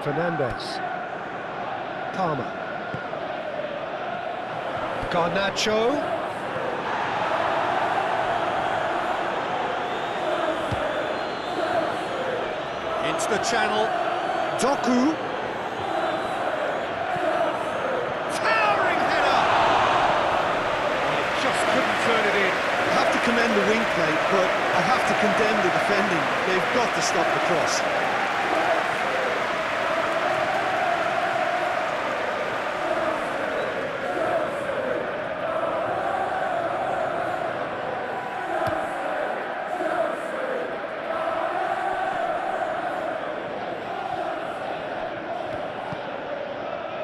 Fernandez. Palmer. Garnacho. Into the channel. Doku. Towering header! Just couldn't turn it in. I have to commend the wing play, but I have to condemn the defending. They've got to stop the cross.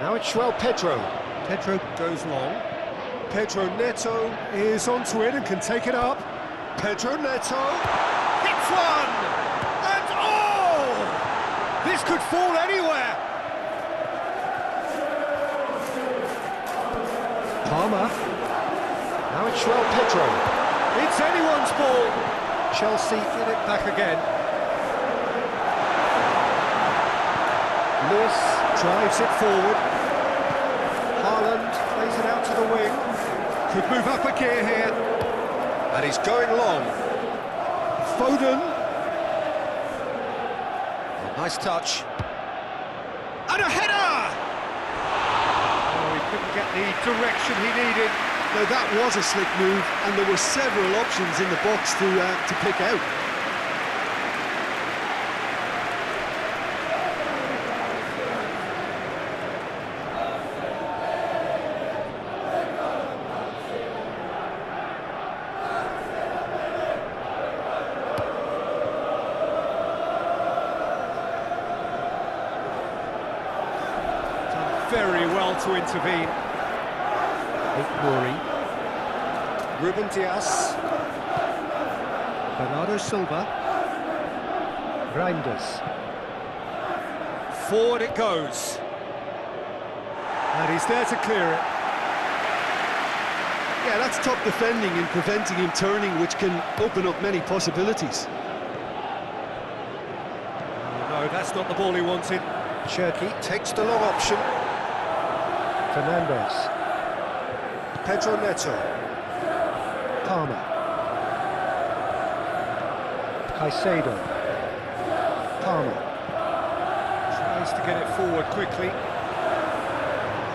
Now it's João Pedro. Pedro goes long. Pedro Neto is onto it and can take it up. Pedro Neto hits one! And oh! This could fall anywhere! Palmer. Now it's João Pedro. It's anyone's ball! Chelsea get it back again. Lewis drives it forward. Haaland plays it out to the wing. Could move up a gear here. And he's going long. Foden. Oh, nice touch. And a header! Oh, he couldn't get the direction he needed. Now that was a slick move, and there were several options in the box to pick out. Very well to intervene. Nouri. Ruben Dias. Bernardo Silva. Reinders. Forward it goes. And he's there to clear it. Yeah, that's top defending and preventing him turning, which can open up many possibilities. Oh, no, that's not the ball he wanted. Cherky takes the long option. Fernandez. Pedro Neto. Palmer. Caicedo. Palmer. Tries to get it forward quickly.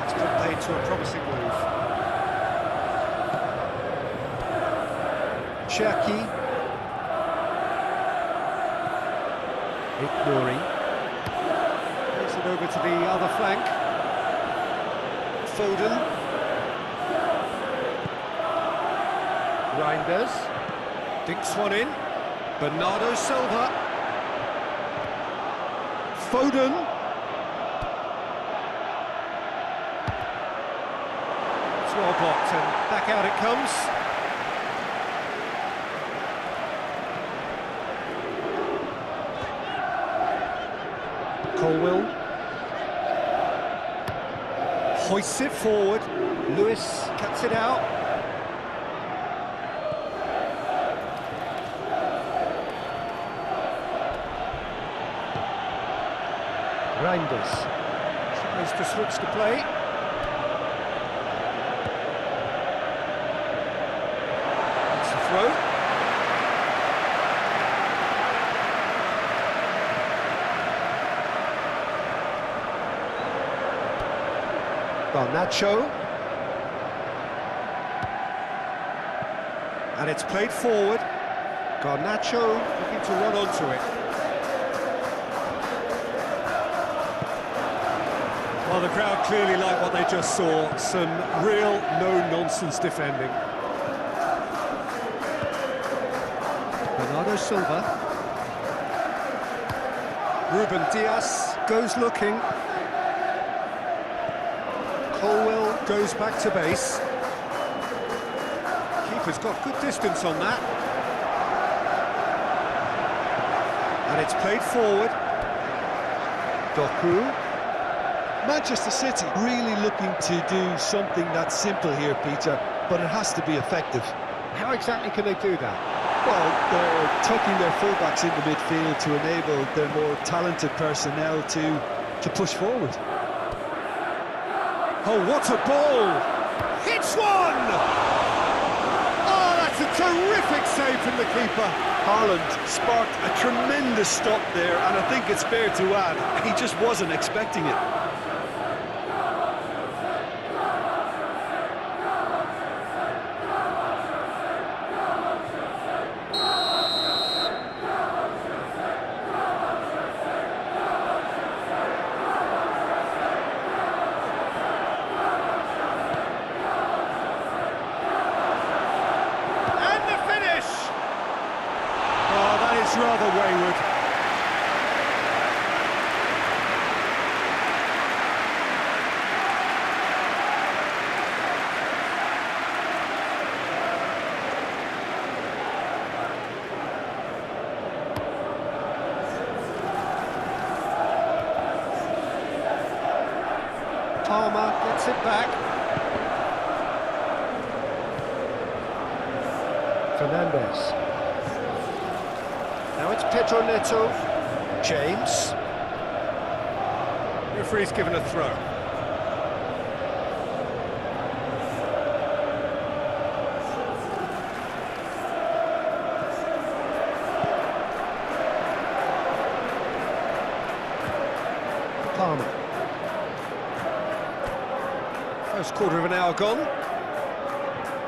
It's got played to a promising move. Cherky. Nouri. Plays it over to the other flank. Foden. Reinders. Dinks one in. Bernardo Silva. Foden. It's well blocked and back out it comes. Colwill. Hoists it forward. Lewis cuts it out. Reinders tries to switch the play. It's the throw. Garnacho. And it's played forward. Garnacho looking to run onto it. Well, the crowd clearly like what they just saw. Some real no-nonsense defending. Bernardo Silva. Ruben Dias goes looking. Colwill goes back to base. Keeper's got good distance on that. And it's played forward. Doku. Manchester City really looking to do something that's simple here, Peter, but it has to be effective. How exactly can they do that? Well, they're tucking their fullbacks into midfield to enable their more talented personnel to to push forward. Oh, what a ball! Hits one! Oh, that's a terrific save from the keeper. Haaland sparked a tremendous stop there, and I think it's fair to add, he just wasn't expecting it. Rather wayward. Palmer gets it back. Fernandes. Now it's Pedro Neto. James. Referee's given a throw. Palmer. First quarter of an hour gone.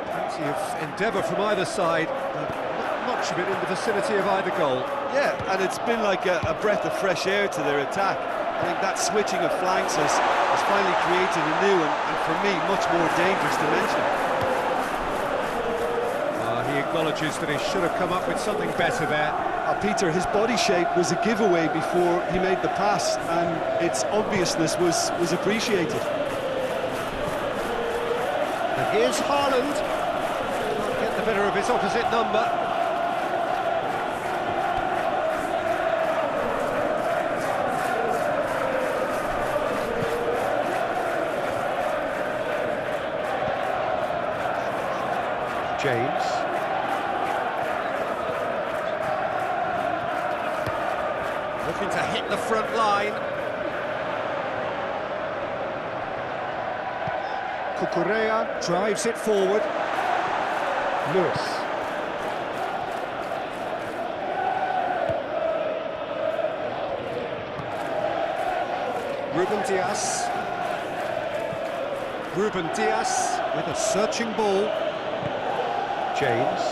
Plenty of endeavour from either side, but not much of it in the vicinity of either goal. Yeah, and it's been like a breath of fresh air to their attack. I think that switching of flanks has finally created a new and for me, much more dangerous dimension. He acknowledges that he should have come up with something better there. Peter, his body shape was a giveaway before he made the pass, and its obviousness was appreciated. And here's Haaland. Can't get the better of his opposite number. James. Looking to hit the front line. Cucurella drives it forward. Lewis. Ruben Dias. Ruben Dias with a searching ball. James.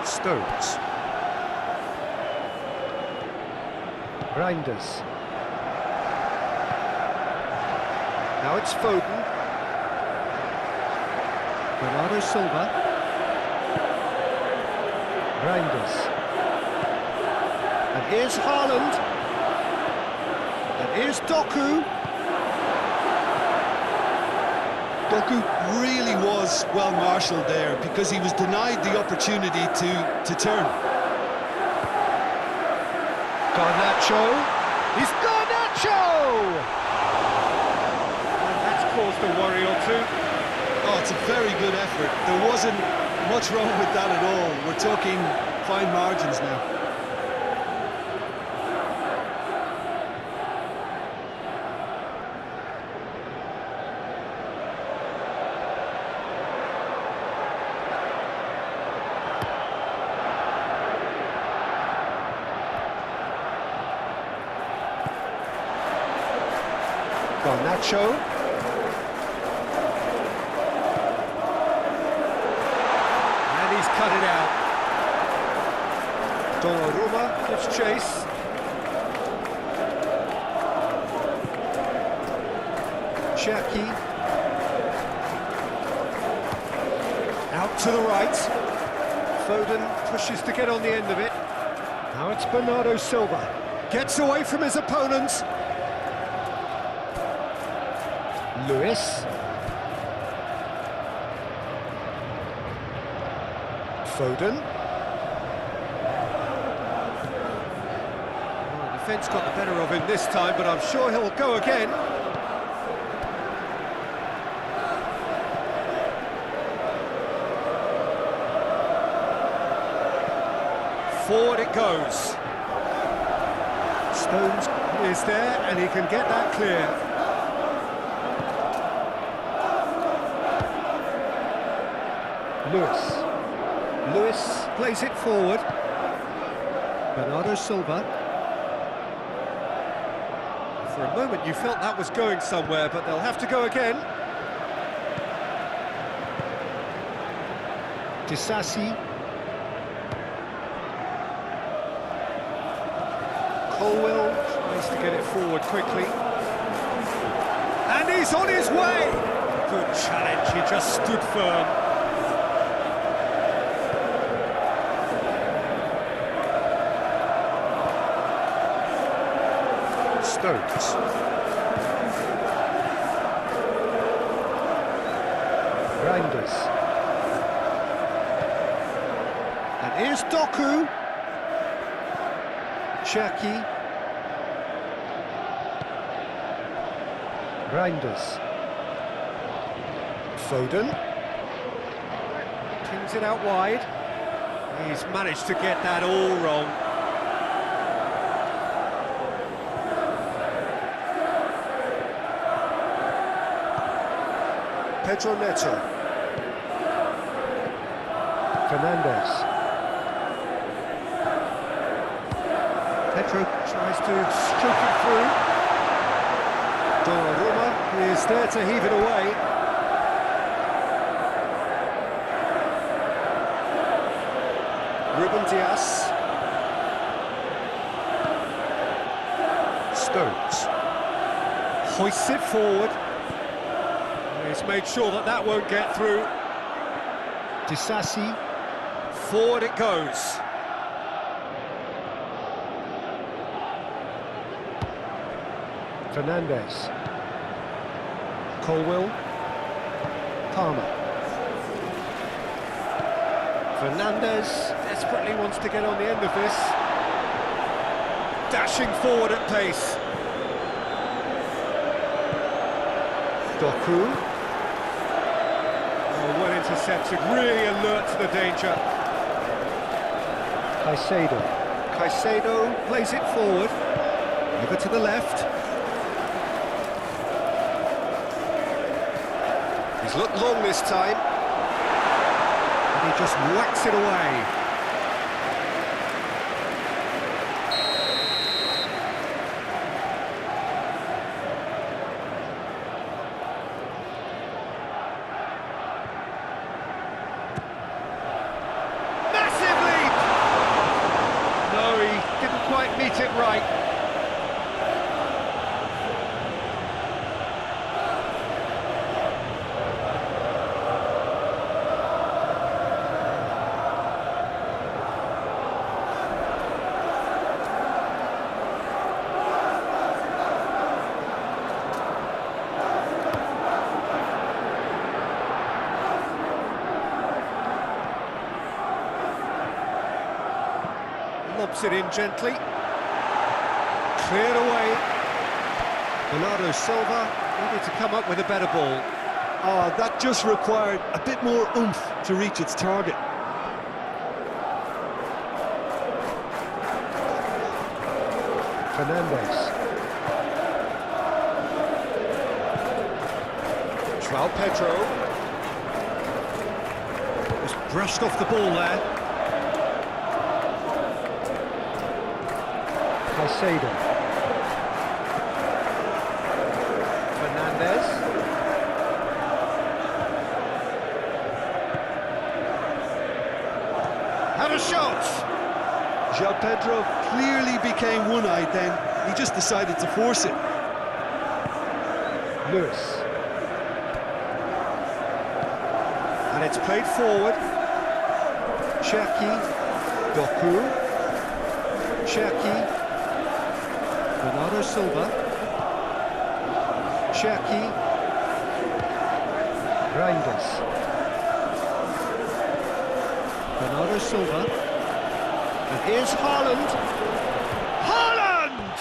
Stones. Reinders. Now it's Foden. Bernardo Silva. Reinders. And here's Haaland. And here's Doku. Doku really was well marshalled there because he was denied the opportunity to turn. Garnacho. He's Garnacho! And that's caused a worry or two. Oh, it's a very good effort. There wasn't much wrong with that at all. We're talking fine margins now. Garnacho. And he's cut it out. Donnarumma gives chase. Leaque. Out to the right. Foden pushes to get on the end of it. Now it's Bernardo Silva. Gets away from his opponents. Lewis. Foden. Well, the defence got the better of him this time, but I'm sure he'll go again. Forward it goes. Stones is there, and he can get that clear. Lewis plays it forward. Bernardo Silva. For a moment you felt that was going somewhere, but they'll have to go again. Disasi. Colwell tries to get it forward quickly. And he's on his way! Good challenge, he just stood firm. Stones. Reinders. And here's Doku. Cherki. Reinders. Foden. Pings it out wide. He's managed to get that all wrong. Pedro Neto. Fernandes. Pedro tries to stroke it through. Donnarumma is there to heave it away. Ruben Dias. Stones. Hoists it forward. He's made sure that that won't get through. Disasi. Forward it goes. Fernandes. Colwell. Palmer. Fernandes desperately wants to get on the end of this. Dashing forward at pace. Doku. Oh, well intercepted, really alert to the danger. Caicedo plays it forward. Over to the left. He's looked long this time. And he just whacks it away. Meet it right. Lobs it in gently. Cleared away. Bernardo Silva needed to come up with a better ball. Oh, that just required a bit more oomph to reach its target. Fernandes. João Pedro. Just brushed off the ball there. Caicedo. Fernandes. Had a shot! João Pedro clearly became one-eyed then. He just decided to force it. Lewis. And it's played forward. Cherki. Doku. Cherki. Bernardo Silva. Cherki. Reinders. Bernardo Silva. And here's Haaland. Haaland!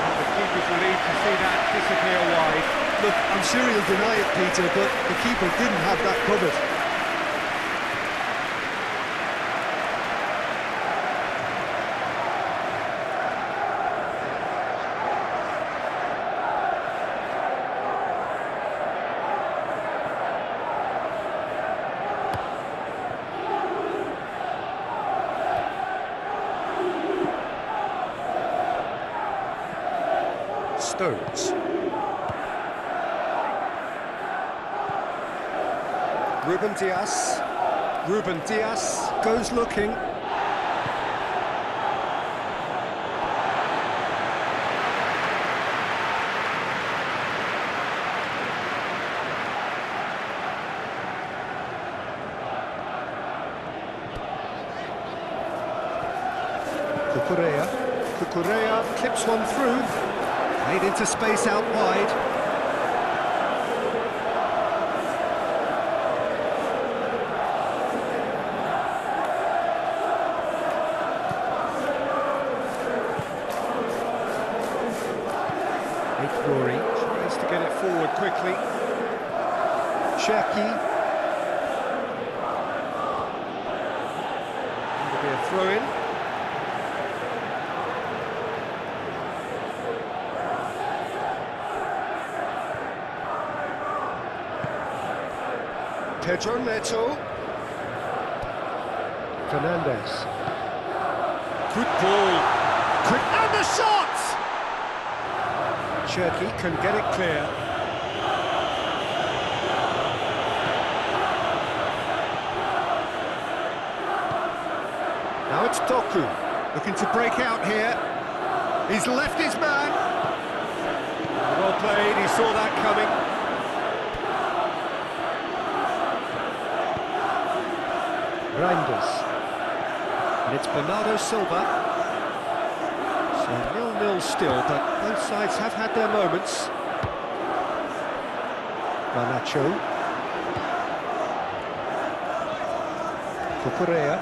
And the keeper's relieved to see that disappear wide. Look, I'm sure he'll deny it, Peter, but the keeper didn't have that covered. Stones. Ruben Dias. Ruben Dias goes looking. Cucurella clips one through, made into space out wide. Rory tries to get it forward quickly. Leaque. It'll be a throw-in. Pedro Neto. Fernandez. Good ball. And the shot! Leaque can get it clear. Now it's Doku, looking to break out here. He's left his man. Well played, he saw that coming. Reinders. And it's Bernardo Silva. So 0-0 still, but both sides have had their moments. Garnacho. Cucurella.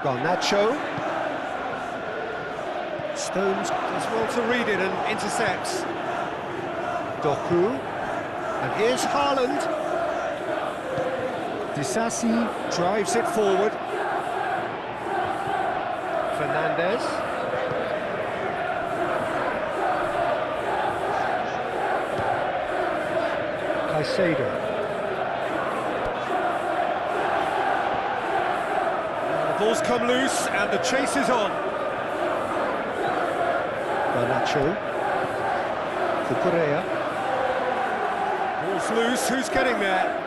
Garnacho. Stones does well to read it and intercepts. Doku. And here's Haaland. Disasi drives it forward. Fernandez. Caicedo. The ball's come loose and the chase is on. Garnacho. Cucurella. Ball's loose, who's getting there?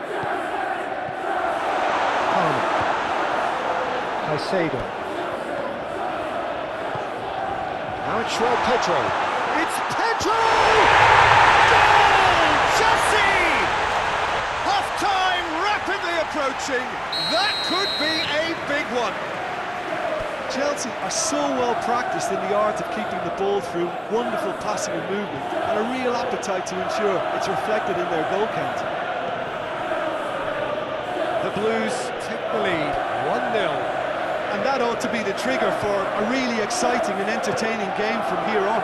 Caicedo. Now it's Pedro. It's Pedro! Goal! Chelsea! Half-time rapidly approaching. That could be a big one. Chelsea are so well practiced in the art of keeping the ball through, wonderful passing and movement, and a real appetite to ensure it's reflected in their goal count. The Blues take the lead, 1-0. And that ought to be the trigger for a really exciting and entertaining game from here on.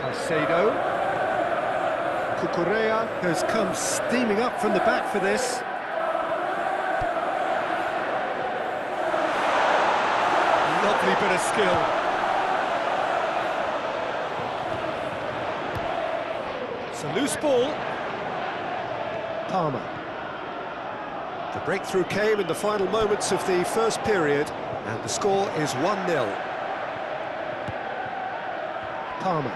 Caicedo. Cucurella has come steaming up from the back for this. Lovely bit of skill. It's a loose ball. Palmer. The breakthrough came in the final moments of the first period, and the score is 1-0. Palmer.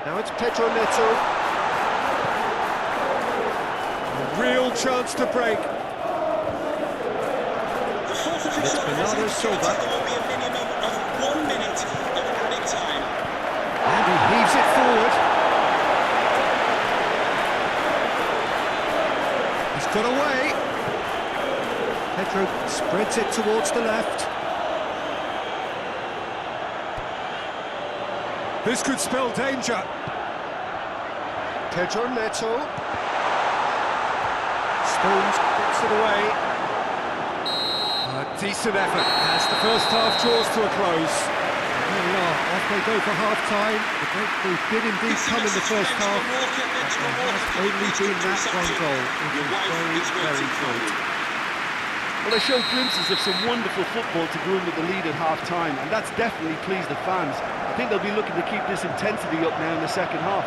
Now it's Pedro Neto. A real chance to break. And it's Bernardo Silva. There will be a minimum of 1 minute of added time. And he heaves it forward. He's got away. Pedro spreads it towards the left. This could spell danger. Pedro Neto. Stones gets it away. A decent effort as the first half draws to a close. Here we are, off they go for half-time. The breakthrough did indeed come in the first half, but there has only been that one goal. It was very, very tight. Well, they showed glimpses of some wonderful football to go in with the lead at half-time, and that's definitely pleased the fans. I think they'll be looking to keep this intensity up now in the second half.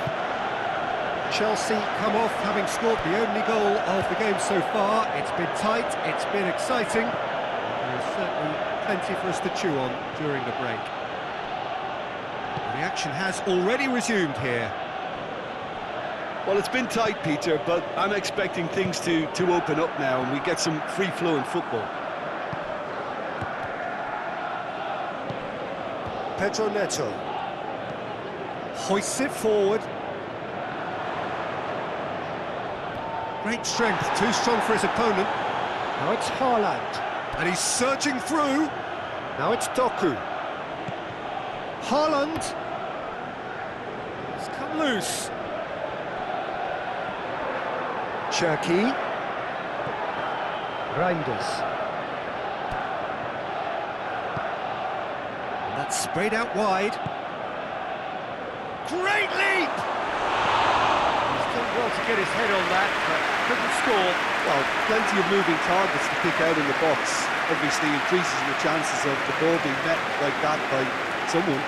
Chelsea come off having scored the only goal of the game so far. It's been tight, it's been exciting. There's certainly Plenty for us to chew on during the break. The action has already resumed here. Well, it's been tight, Peter, but I'm expecting things to open up now and we get some free-flowing football. Pedro Neto hoists it forward. Great strength, too strong for his opponent. Now it's Haaland, and he's surging through. Now it's Doku. Haaland. It's come loose. Cherki. Reinders. And that's sprayed out wide. Great leap! He's done well to get his head on that, but couldn't score. Well, plenty of moving targets to pick out in the box. Obviously increases the chances of the ball being met like that by someone.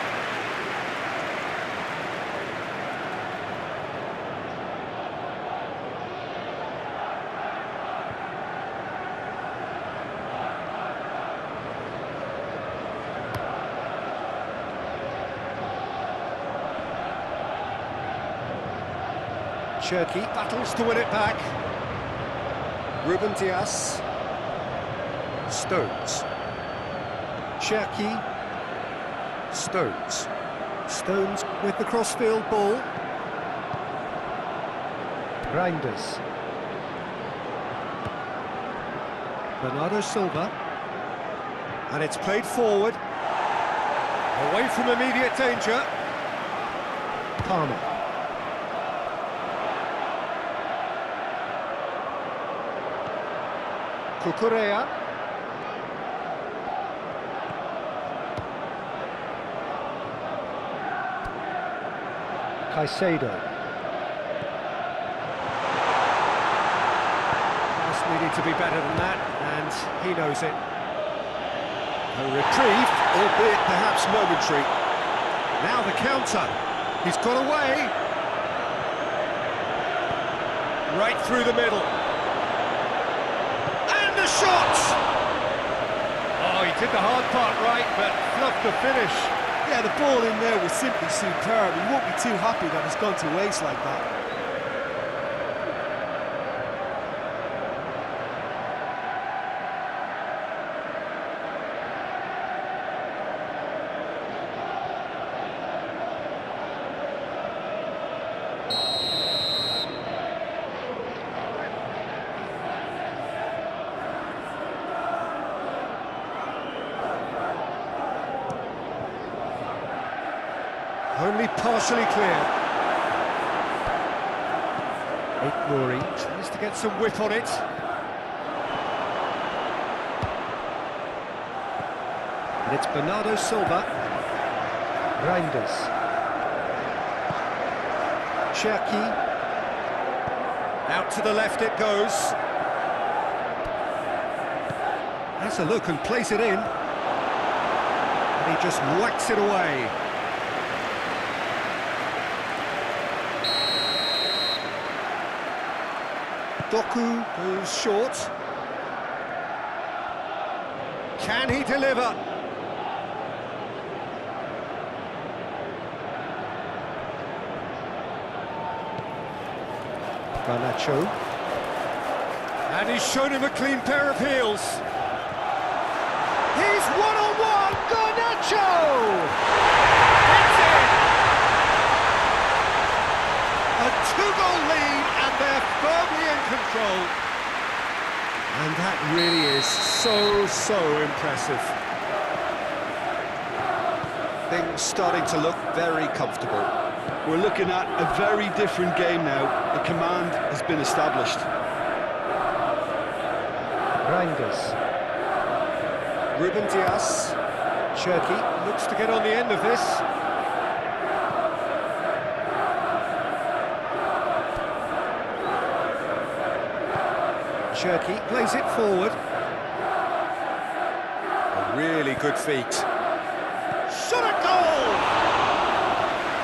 Cherki battles to win it back. Ruben Dias. Stones. Cherki. Stones. Stones with the crossfield ball. Reinders. Bernardo Silva. And it's played forward. Away from immediate danger. Palmer. Cucurella. Caicedo. Pass needed to be better than that, and he knows it. A reprieve, albeit perhaps momentary. Now the counter. He's got away. Right through the middle. The shot! Oh, he did the hard part right, but fluffed the finish. Yeah, the ball in there was simply superb. He won't be too happy that it's gone to waste like that. Only partially clear. Nouri tries to get some whip on it. And it's Bernardo Silva. Reinders. Cherki. Out to the left it goes. Has a look and plays it in. And he just whacks it away. Doku goes short. Can he deliver? Garnacho. And he's shown him a clean pair of heels. He's one-on-one! Garnacho! It's in! A two-goal lead, and they're firmly in control. And that really is so impressive. Things starting to look very comfortable. We're looking at a very different game now. The command has been established. Reinders. Ruben Dias. Cherki looks to get on the end of this. Cherki plays it forward. A really good feat. Shot at goal!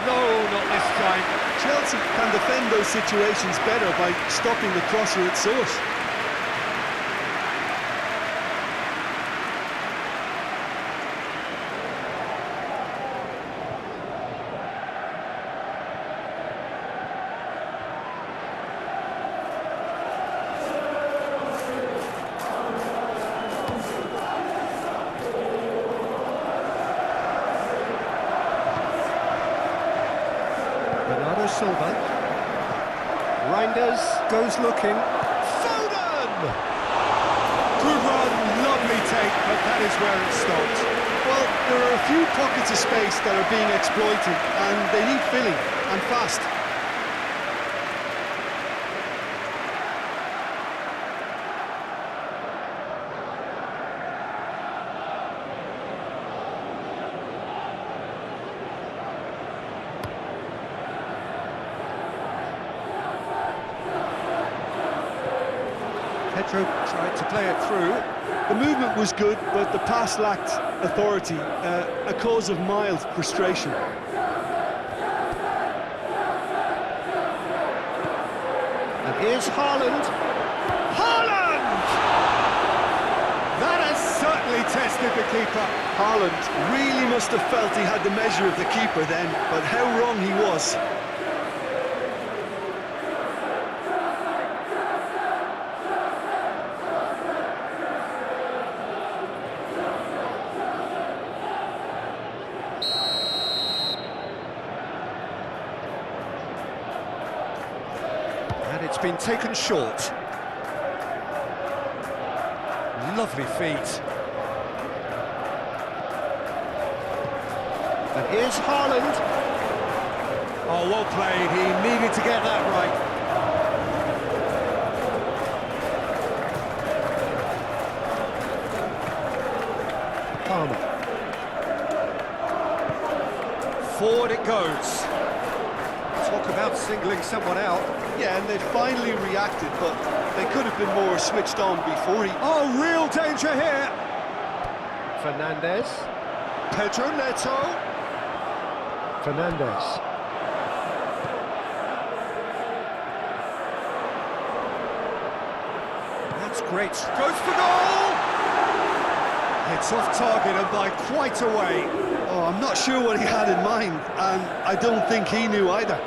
No, not this time. Chelsea can defend those situations better by stopping the crosser at source. Bernardo Silva. Reinders goes looking. Foden! Good run, lovely take, but that is where it stopped. Well, there are a few pockets of space that are being exploited, and they need filling, and fast. Pedro tried to play it through. The movement was good, but the pass lacked authority, a cause of mild frustration. And here's Haaland. Haaland! That has certainly tested the keeper. Haaland really must have felt he had the measure of the keeper then, but how wrong he was. And it's been taken short. Lovely feet. And here's Haaland. Oh, well played. He needed to get that right. Palmer. Forward it goes. Talk about singling someone out. Yeah, and they finally reacted, but they could have been more switched on before he... Oh, real danger here. Fernandes. Pedro Neto. Fernandes. That's great. Goes for goal! It's off target and by quite a way. Oh, I'm not sure what he had in mind, and I don't think he knew either.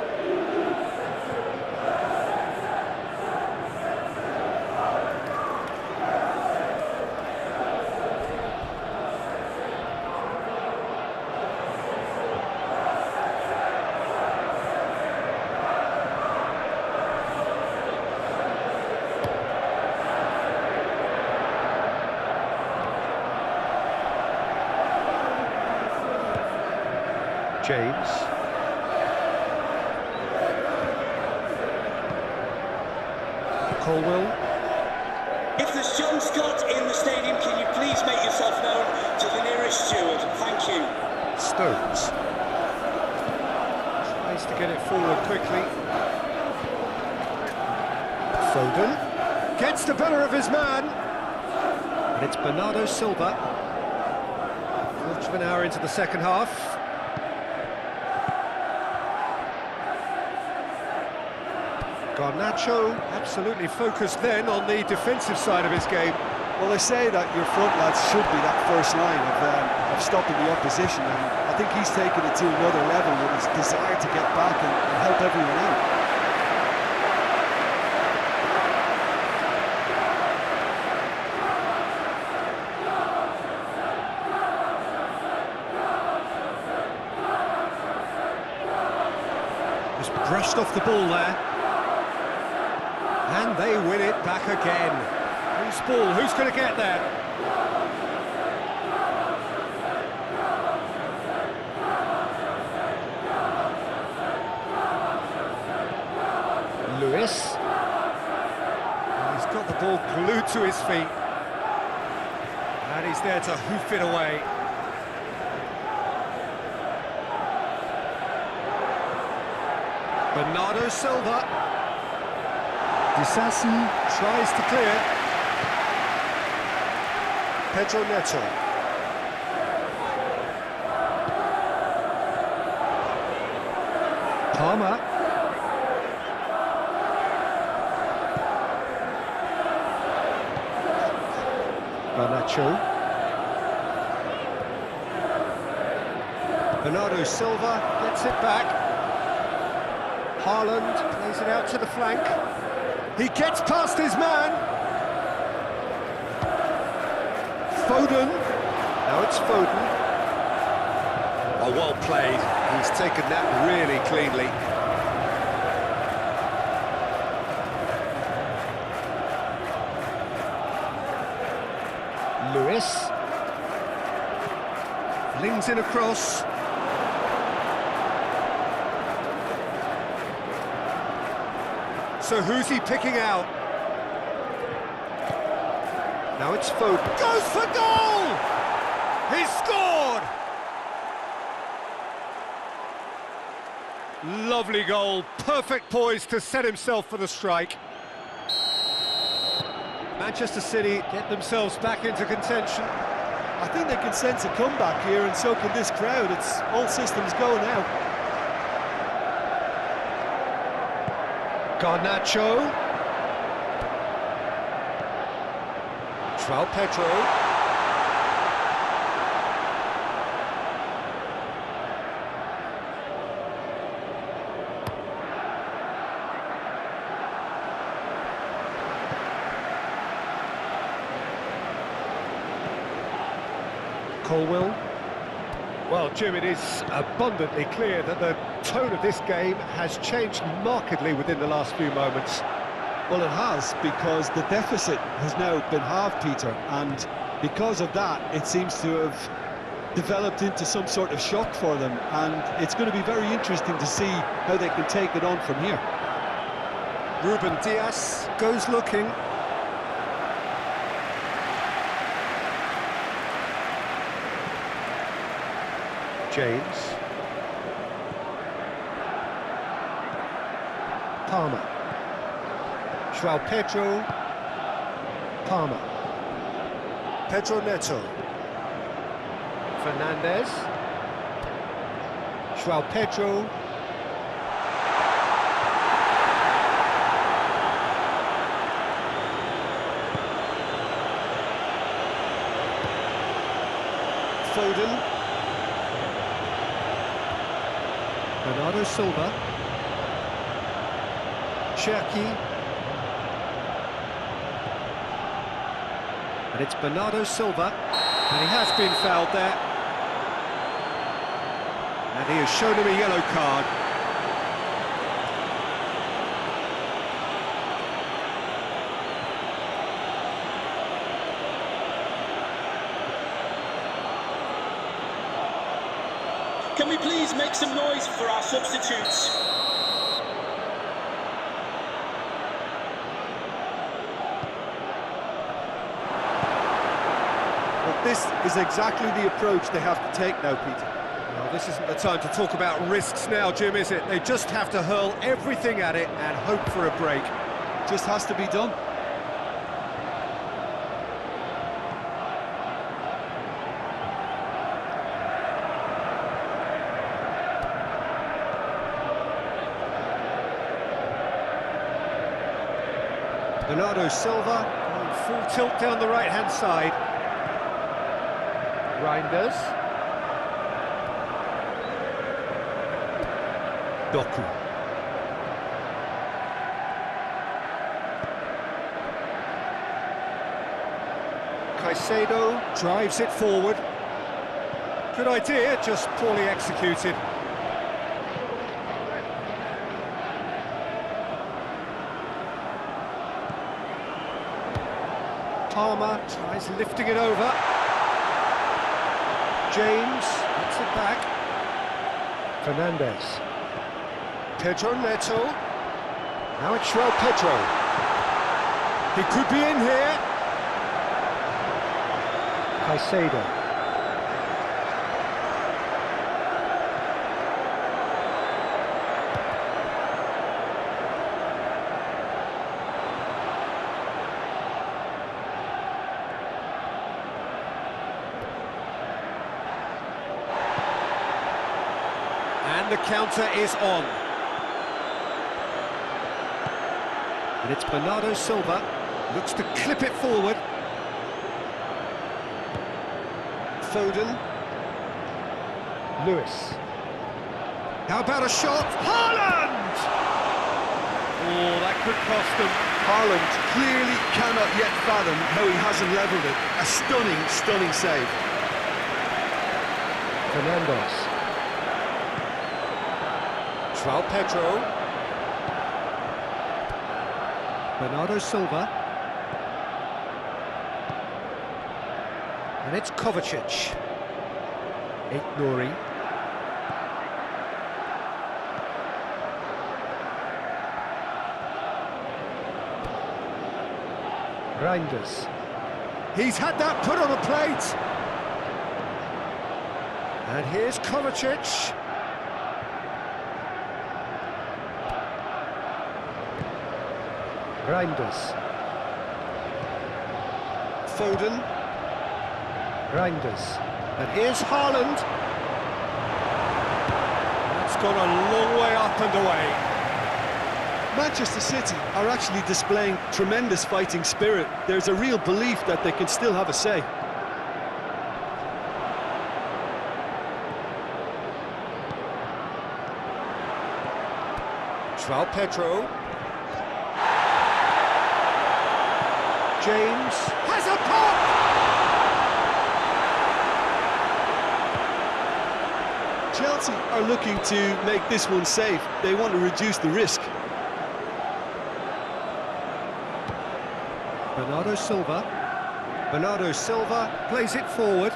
James. Colwell. If there's John Scott in the stadium, can you please make yourself known to the nearest steward? Thank you. Stones. Tries to get it forward quickly. Foden. Gets the better of his man. And it's Bernardo Silva. Quarter of an hour into the second half. Garnacho absolutely focused then on the defensive side of his game. Well, they say that your front lads should be that first line of stopping the opposition, and I think he's taken it to another level with his desire to get back and help everyone out. Just brushed off the ball there. And they win it back again. Who's ball? Who's going to get there? Lewis. And he's got the ball glued to his feet. And he's there to hoof it away. Bernardo Silva. Disasi tries to clear. Pedro Neto. Palmer. Garnacho. Bernardo Silva gets it back. Haaland plays it out to the flank. He gets past his man. Foden. Now it's Foden. Oh, well played. He's taken that really cleanly. spins in across. So who's he picking out? Now it's Foden. Goes for goal! He's scored! Lovely goal, perfect poise to set himself for the strike. Manchester City get themselves back into contention. I think they can sense a comeback here, and so can this crowd. It's all systems go now. Garnacho. João Pedro. Colwill. Well, Jim, it is abundantly clear that the tone of this game has changed markedly within the last few moments. Well, it has, because the deficit has now been halved, Peter, and because of that, it seems to have developed into some sort of shock for them, and it's going to be very interesting to see how they can take it on from here. Ruben Dias goes looking. James. Palmer. João Pedro. Palmer. Pedro Neto. Fernandes. João Pedro. Foden. Bernardo Silva. Cherki. And it's Bernardo Silva. And he has been fouled there. And he has shown him a yellow card. Can we please make some noise for our substitutes? Well, this is exactly the approach they have to take now, Peter. Well, this isn't the time to talk about risks now, Jim, is it? They just have to hurl everything at it and hope for a break. Just has to be done. Bernardo Silva going full tilt down the right-hand side. Reinders. Doku. Caicedo drives it forward. Good idea, just poorly executed. Palmer tries lifting it over. James gets it back. Fernandes. Pedro Neto. Now it's João Pedro. He could be in here. Caicedo. And the counter is on. And it's Bernardo Silva. Looks to clip it forward. Foden. Lewis. How about a shot? Haaland! Oh, that could cost them. Haaland clearly cannot yet fathom how he hasn't levelled it. A stunning, stunning save. Fernandes. João Pedro. Bernardo Silva. And it's Kovacic. Nouri. Reinders. He's had that put on a plate. And here's Kovacic. Reinders. Foden. Reinders. And here's Haaland. That's gone a long way up and away. Manchester City are actually displaying tremendous fighting spirit. There's a real belief that they can still have a say. João Pedro. James has a pop! Chelsea are looking to make this one safe. They want to reduce the risk. Bernardo Silva. Bernardo Silva plays it forward.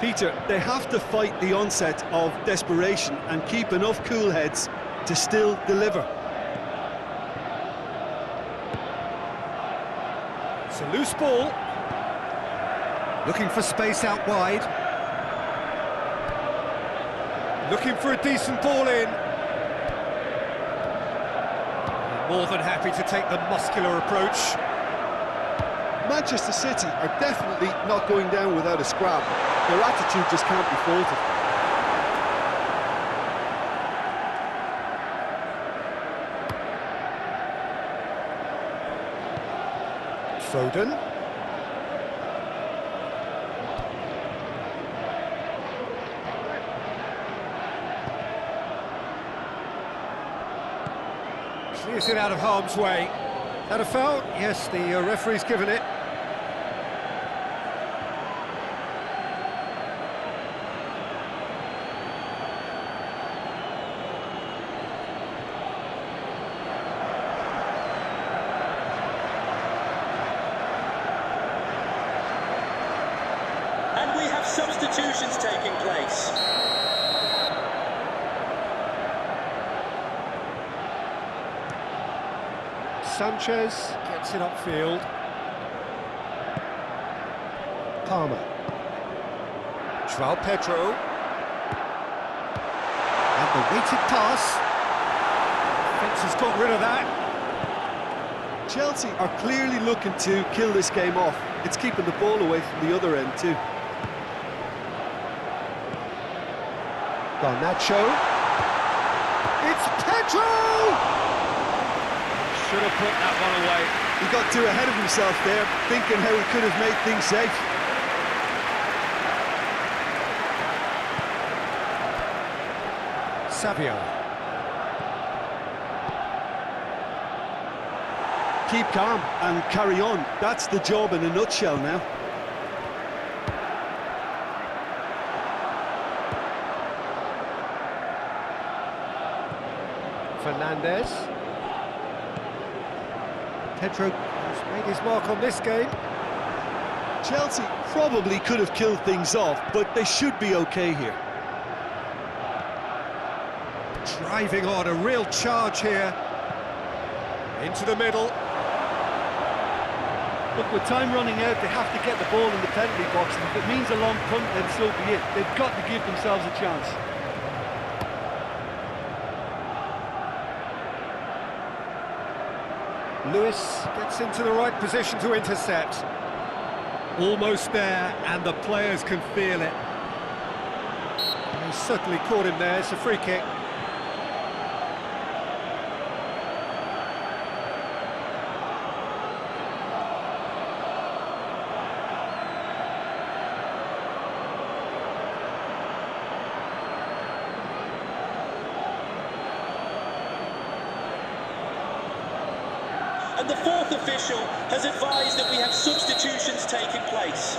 Peter, they have to fight the onset of desperation and keep enough cool heads to still deliver. It's a loose ball. Looking for space out wide. Looking for a decent ball in. More than happy to take the muscular approach. Manchester City are definitely not going down without a scrap. Their attitude just can't be faulted. Foden. Clears it out of harm's way. Had a foul? Yes, the referee's given it. And we have substitutions taking place. Sanchez gets it upfield. Palmer. João Pedro. And the weighted pass. Defence has got rid of that. Chelsea are clearly looking to kill this game off. It's keeping the ball away from the other end too. Garnacho. It's Pedro! Should have put that one away. He got too ahead of himself there, thinking how he could have made things safe. Savio. Keep calm and carry on. That's the job in a nutshell now. Fernandes. Pedro has made his mark on this game. Chelsea probably could have killed things off, but they should be okay here. Driving on, a real charge here. Into the middle. Look, with time running out, they have to get the ball in the penalty box, and if it means a long punt, then so be it. They've got to give themselves a chance. Lewis gets into the right position to intercept. Almost there, and the players can feel it. He certainly caught him there. It's a free kick. And the fourth official has advised that we have substitutions taking place.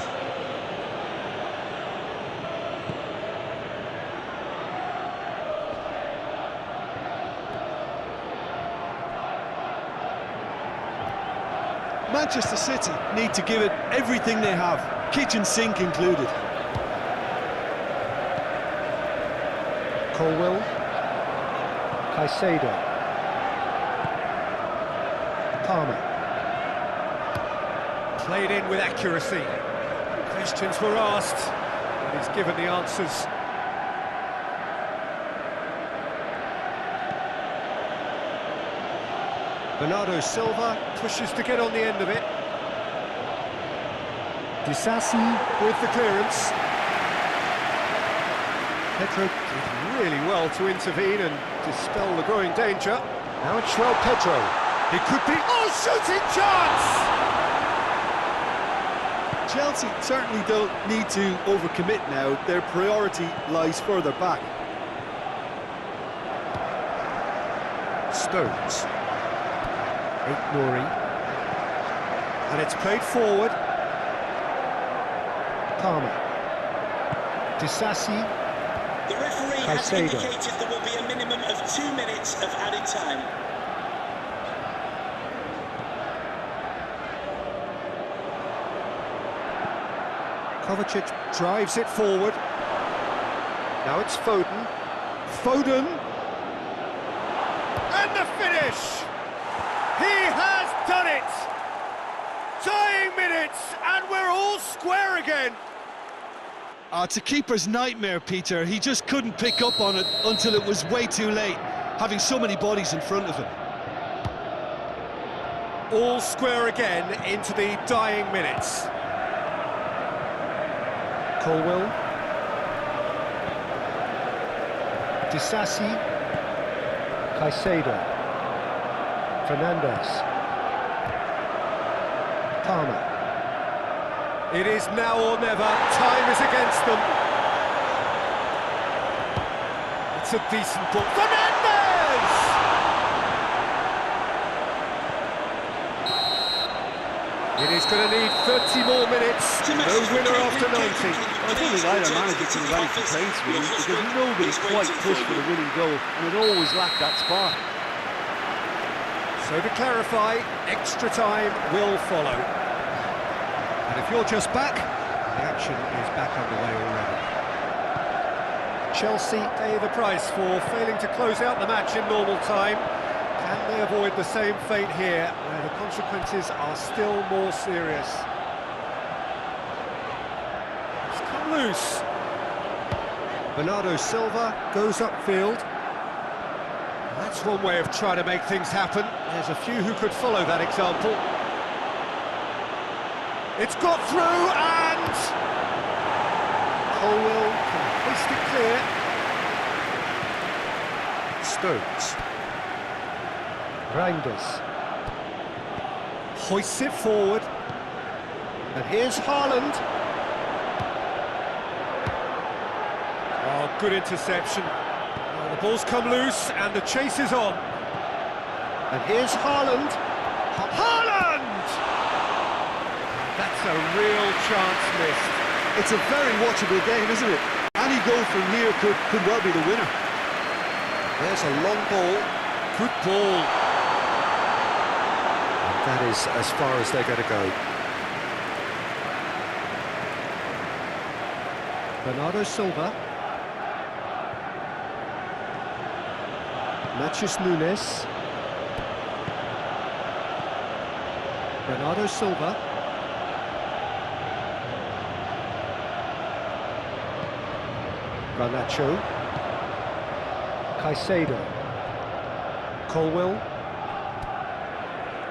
Manchester City need to give it everything they have, kitchen sink included. Colwill. Caicedo. Palmer. Played in with accuracy. Questions were asked, and he's given the answers. Bernardo Silva pushes to get on the end of it. Disasi with the clearance. Pedro did really well to intervene and dispel the growing danger. Now it's João Pedro. He could be... Oh, shooting chance! Chelsea certainly don't need to overcommit now. Their priority lies further back. Stones. Nouri. And it's played forward. Palmer. Disasi. The referee has indicated there will be a minimum of 2 minutes of added time. Kovacic drives it forward. Now it's Foden. Foden! And the finish! He has done it! Dying minutes, and we're all square again! It's a keeper's nightmare, Peter. He just couldn't pick up on it until it was way too late, having so many bodies in front of him. All square again into the dying minutes. Colwill. Disasi. Caicedo. Fernandes. Palmer. It is now or never. Time is against them. It's a decent ball. Fernandes! It is going to need 30 more minutes. No winner after 90. I don't think either manager can have any complaints really, because nobody quite pushed for the winning goal, and it always lacked that spark. So to clarify, extra time will follow. And if you're just back, the action is back underway already. Chelsea pay the price for failing to close out the match in normal time. Can they avoid the same fate here, where the consequences are still more serious? It's come loose. Bernardo Silva goes upfield. That's one way of trying to make things happen. There's a few who could follow that example. It's got through, and Colwill can hoist it clear. Stones. Reinders. Hoists it forward. And here's Haaland. Oh, good interception. The ball's come loose and the chase is on. And here's Haaland. Haaland! That's a real chance missed. It's a very watchable game, isn't it? Any goal from here could well be the winner. There's a long ball. Good ball. And that is as far as they're going to go. Bernardo Silva. Matheus Nunes. Bernardo Silva. Garnacho. Caicedo. Colwill.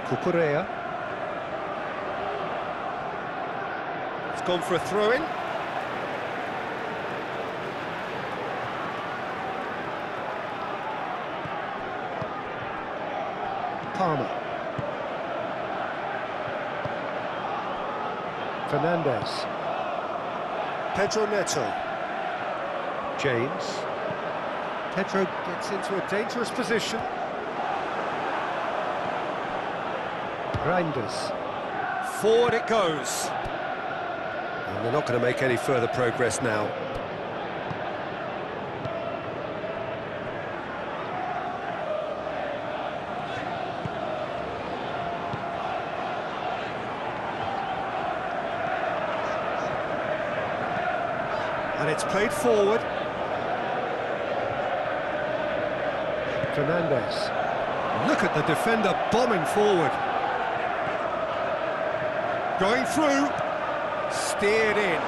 Cucurella. It's gone for a throw-in. Palmer. Fernandes. Pedro Neto. James. Pedro gets into a dangerous position. Reinders. Forward it goes. And they're not going to make any further progress now. And it's played forward. Fernandez. Look at the defender bombing forward. Going through. Steered in.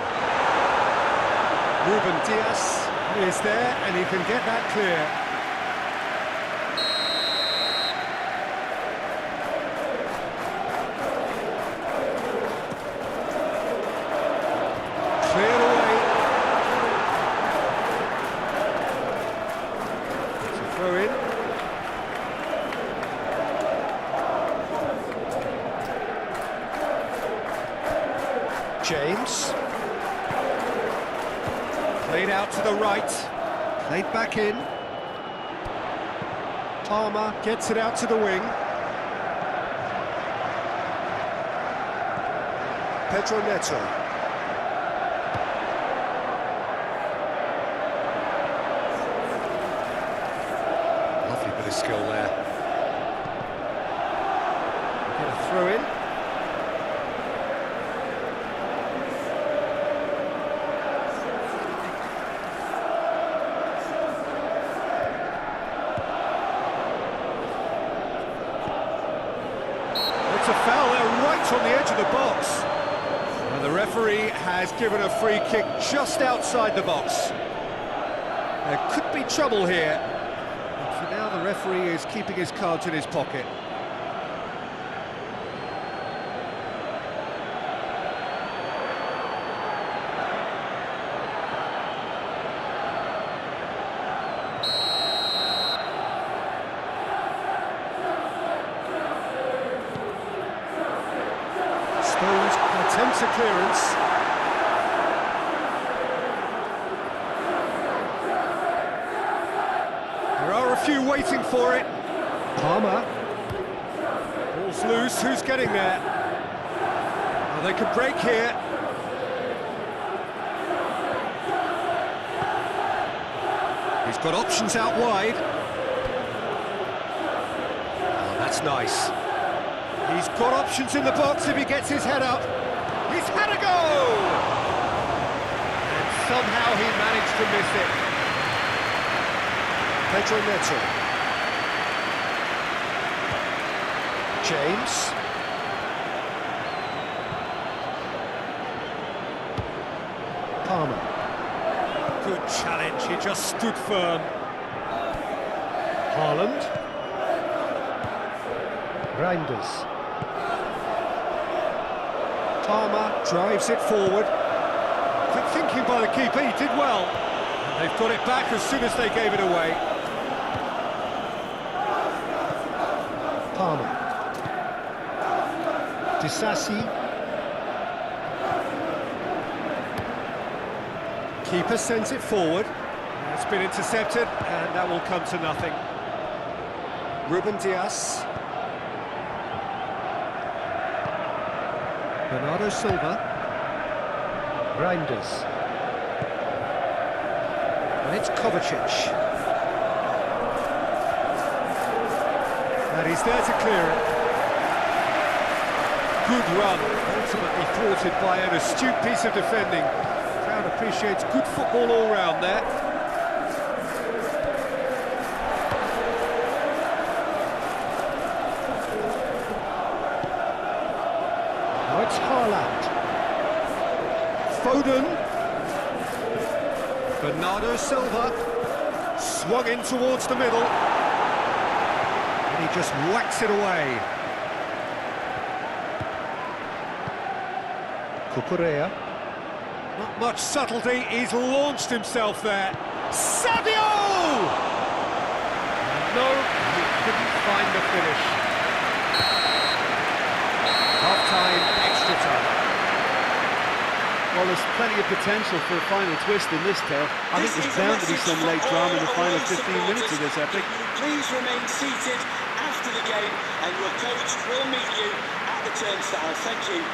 Ruben Dias is there and he can get that clear. Cleared away. It's a throw in. James. Played out to the right. Played back in. Palmer gets it out to the wing. Pedro Neto. Lovely bit of skill there. Get a throw in. It's a foul there right on the edge of the box. And the referee has given a free kick just outside the box. There could be trouble here. But for now, the referee is keeping his cards in his pocket. Stones attempts a clearance. There are a few waiting for it. Palmer. Ball's loose, who's getting there? Oh, they could break here. He's got options out wide. Oh, that's nice. He's got options in the box if he gets his head up. He's had a go! And somehow he managed to miss it. Pedro Neto. James. Palmer. Good challenge, he just stood firm. Haaland. Reinders. Palmer drives it forward. Quick thinking by the keeper, he did well. And they've got it back as soon as they gave it away. Palmer. Disasi. Keeper sends it forward. It's been intercepted, and that will come to nothing. Ruben Dias. Bernardo Silva. Reinders. And it's Kovacic. And he's there to clear it. Good run, ultimately thwarted by an astute piece of defending. The crowd appreciates good football all round there. Now it's Haaland. Foden. Bernardo Silva. Swung in towards the middle. And he just whacks it away. Cucurella. Not much subtlety, he's launched himself there. Sadio! No, he couldn't find the finish. Half-time, extra time. Well, there's plenty of potential for a final twist in this tale. I think there's bound to be some late drama in the final 15 minutes of this epic. Please remain seated after the game, and your coach will meet you at the turnstile. Thank you.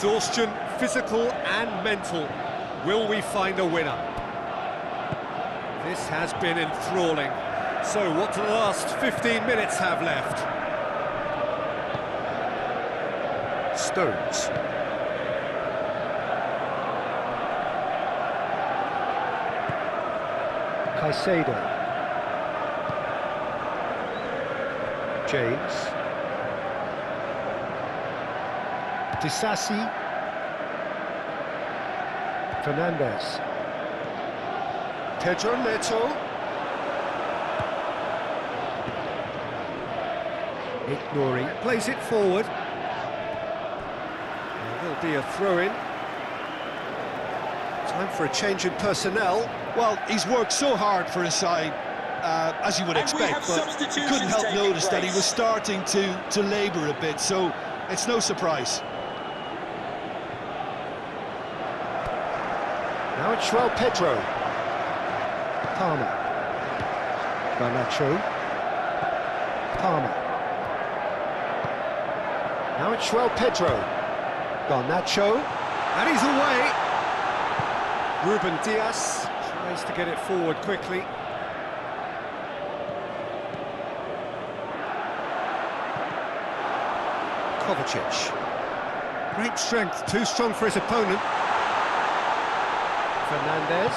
Exhaustion, physical and mental. Will we find a winner? This has been enthralling. So what do the last 15 minutes have left? Stones. Caicedo. James. Disasi. Fernandez. Pedro Neto. Ignoring. Plays it forward. There'll be a throw-in. Time for a change in personnel. Well, he's worked so hard for his side, as you would expect, but you couldn't help notice that he was starting to labour a bit, so it's no surprise. Now it's João Pedro. Palmer. Garnacho. Palmer. Now it's João Pedro. Garnacho. And he's away. Ruben Dias tries to get it forward quickly. Kovacic. Great strength, too strong for his opponent. Fernandez.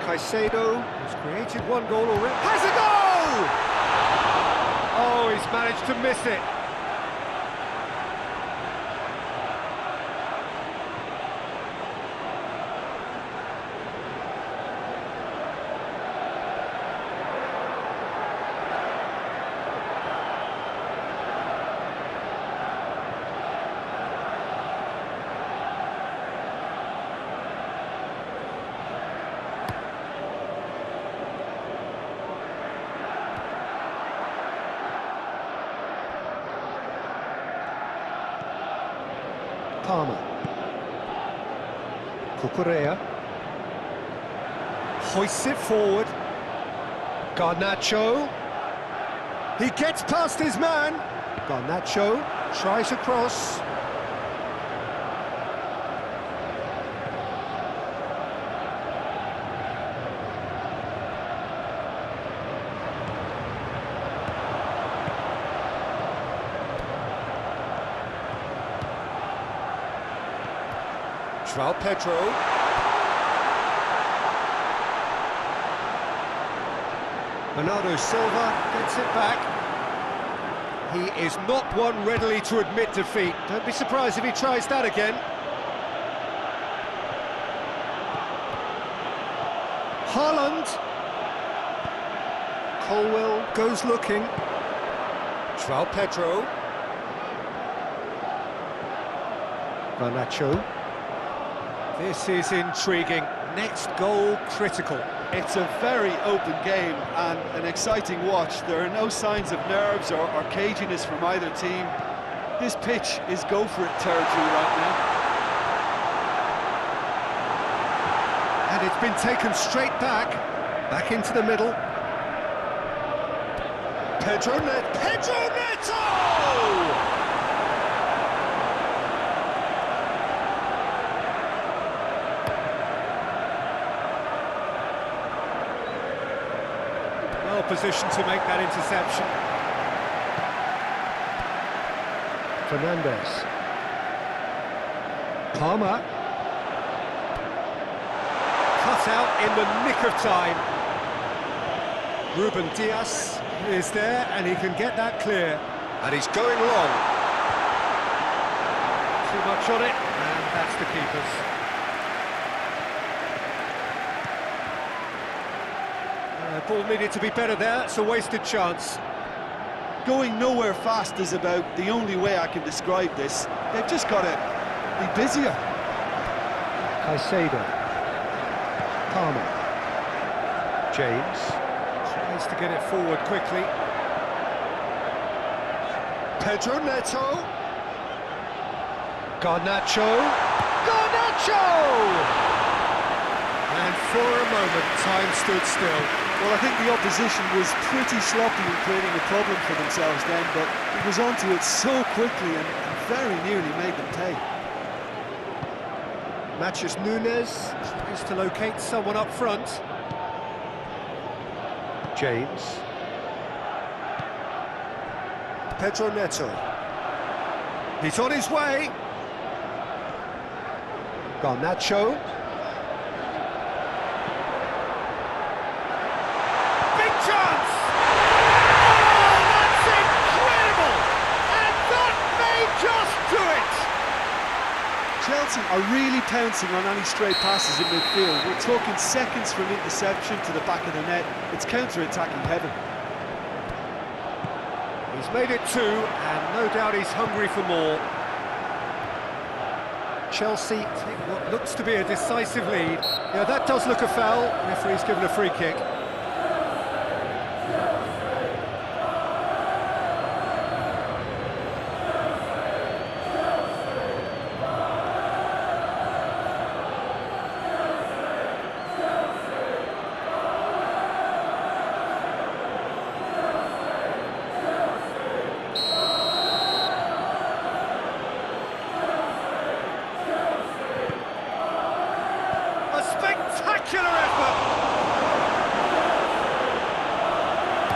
Caicedo has created one goal already. Has a goal! Oh, he's managed to miss it. Palmer. Cucurella. Hoists it forward. Garnacho. He gets past his man. Garnacho tries across. João Pedro. Bernardo Silva gets it back. He is not one readily to admit defeat. Don't be surprised if he tries that again. Haaland. Colwell goes looking. João Pedro. Garnacho. This is intriguing. Next goal critical. It's a very open game and an exciting watch. There are no signs of nerves or caginess from either team. This pitch is go-for-it territory right now. And it's been taken straight back into the middle. Pedro Neto! Well positioned to make that interception. Fernandez. Palmer. Cut out in the nick of time. Ruben Dias is there and he can get that clear. And he's going long. Too much on it, and that's the keeper's. Ball needed to be better there, it's a wasted chance. Going nowhere fast is about the only way I can describe this. They've just got to be busier. Caicedo. Palmer. James. Tries to get it forward quickly. Pedro Neto. Garnacho. And for a moment, time stood still. Well, I think the opposition was pretty sloppy in creating a problem for themselves then, but he was onto it so quickly and very nearly made them pay. Matches Nunes, tries to locate someone up front. James. Pedro Neto. He's on his way. Garnacho. Big chance! Oh, that's incredible! And that may just do it! Chelsea are really pouncing on any stray passes in midfield. We're talking seconds from interception to the back of the net. It's counter-attacking heaven. He's made it 2, and no doubt he's hungry for more. Chelsea take what looks to be a decisive lead. Yeah, that does look a foul. Referee's given a free kick. Spectacular effort!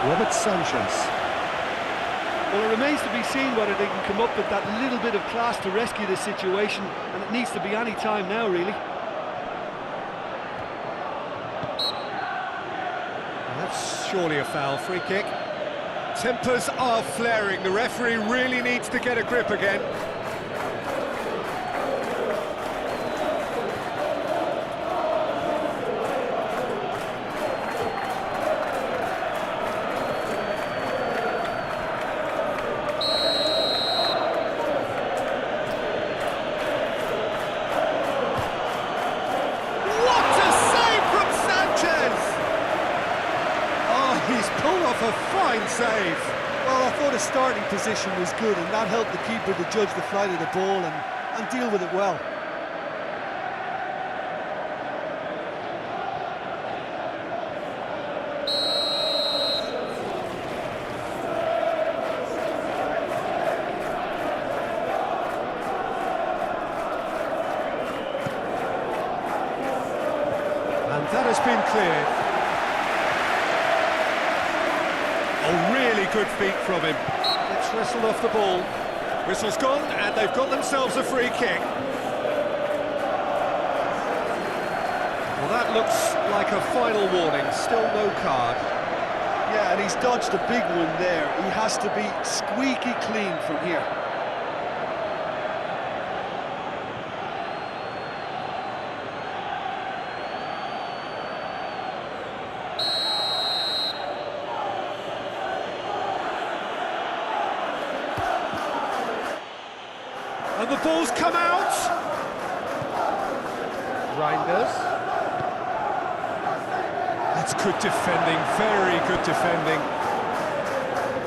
Robert Sanchez. Well, it remains to be seen whether they can come up with that little bit of class to rescue this situation, and it needs to be any time now, really. That's surely a foul. Free kick. Tempers are flaring. The referee really needs to get a grip again. He's pulled off a fine save. Well, I thought his starting position was good, and that helped the keeper to judge the flight of the ball and deal with it well. And that has been cleared. Oh, really good feet from him. It's wrestled off the ball. Whistle's gone, and they've got themselves a free kick. Well, that looks like a final warning. Still no card. Yeah, and he's dodged a big one there. He has to be squeaky clean from here. And the ball's come out. Reinders. That's good defending, very good defending.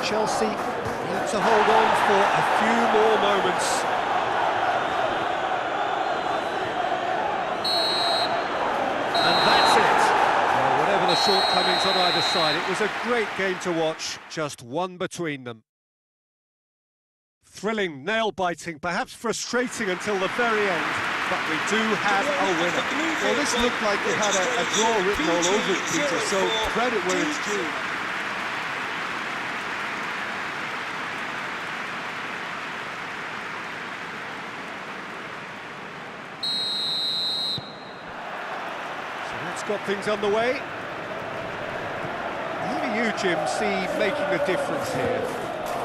Chelsea need to hold on for a few more moments. And that's it. Well, whatever the shortcomings on either side, it was a great game to watch, just one between them. Thrilling, nail-biting, perhaps frustrating until the very end, but we do have a winner. Well, this looked like it had a draw written all over it, Peter, so credit where it's due. So that's got things underway. How do you, Jim, see making a difference here?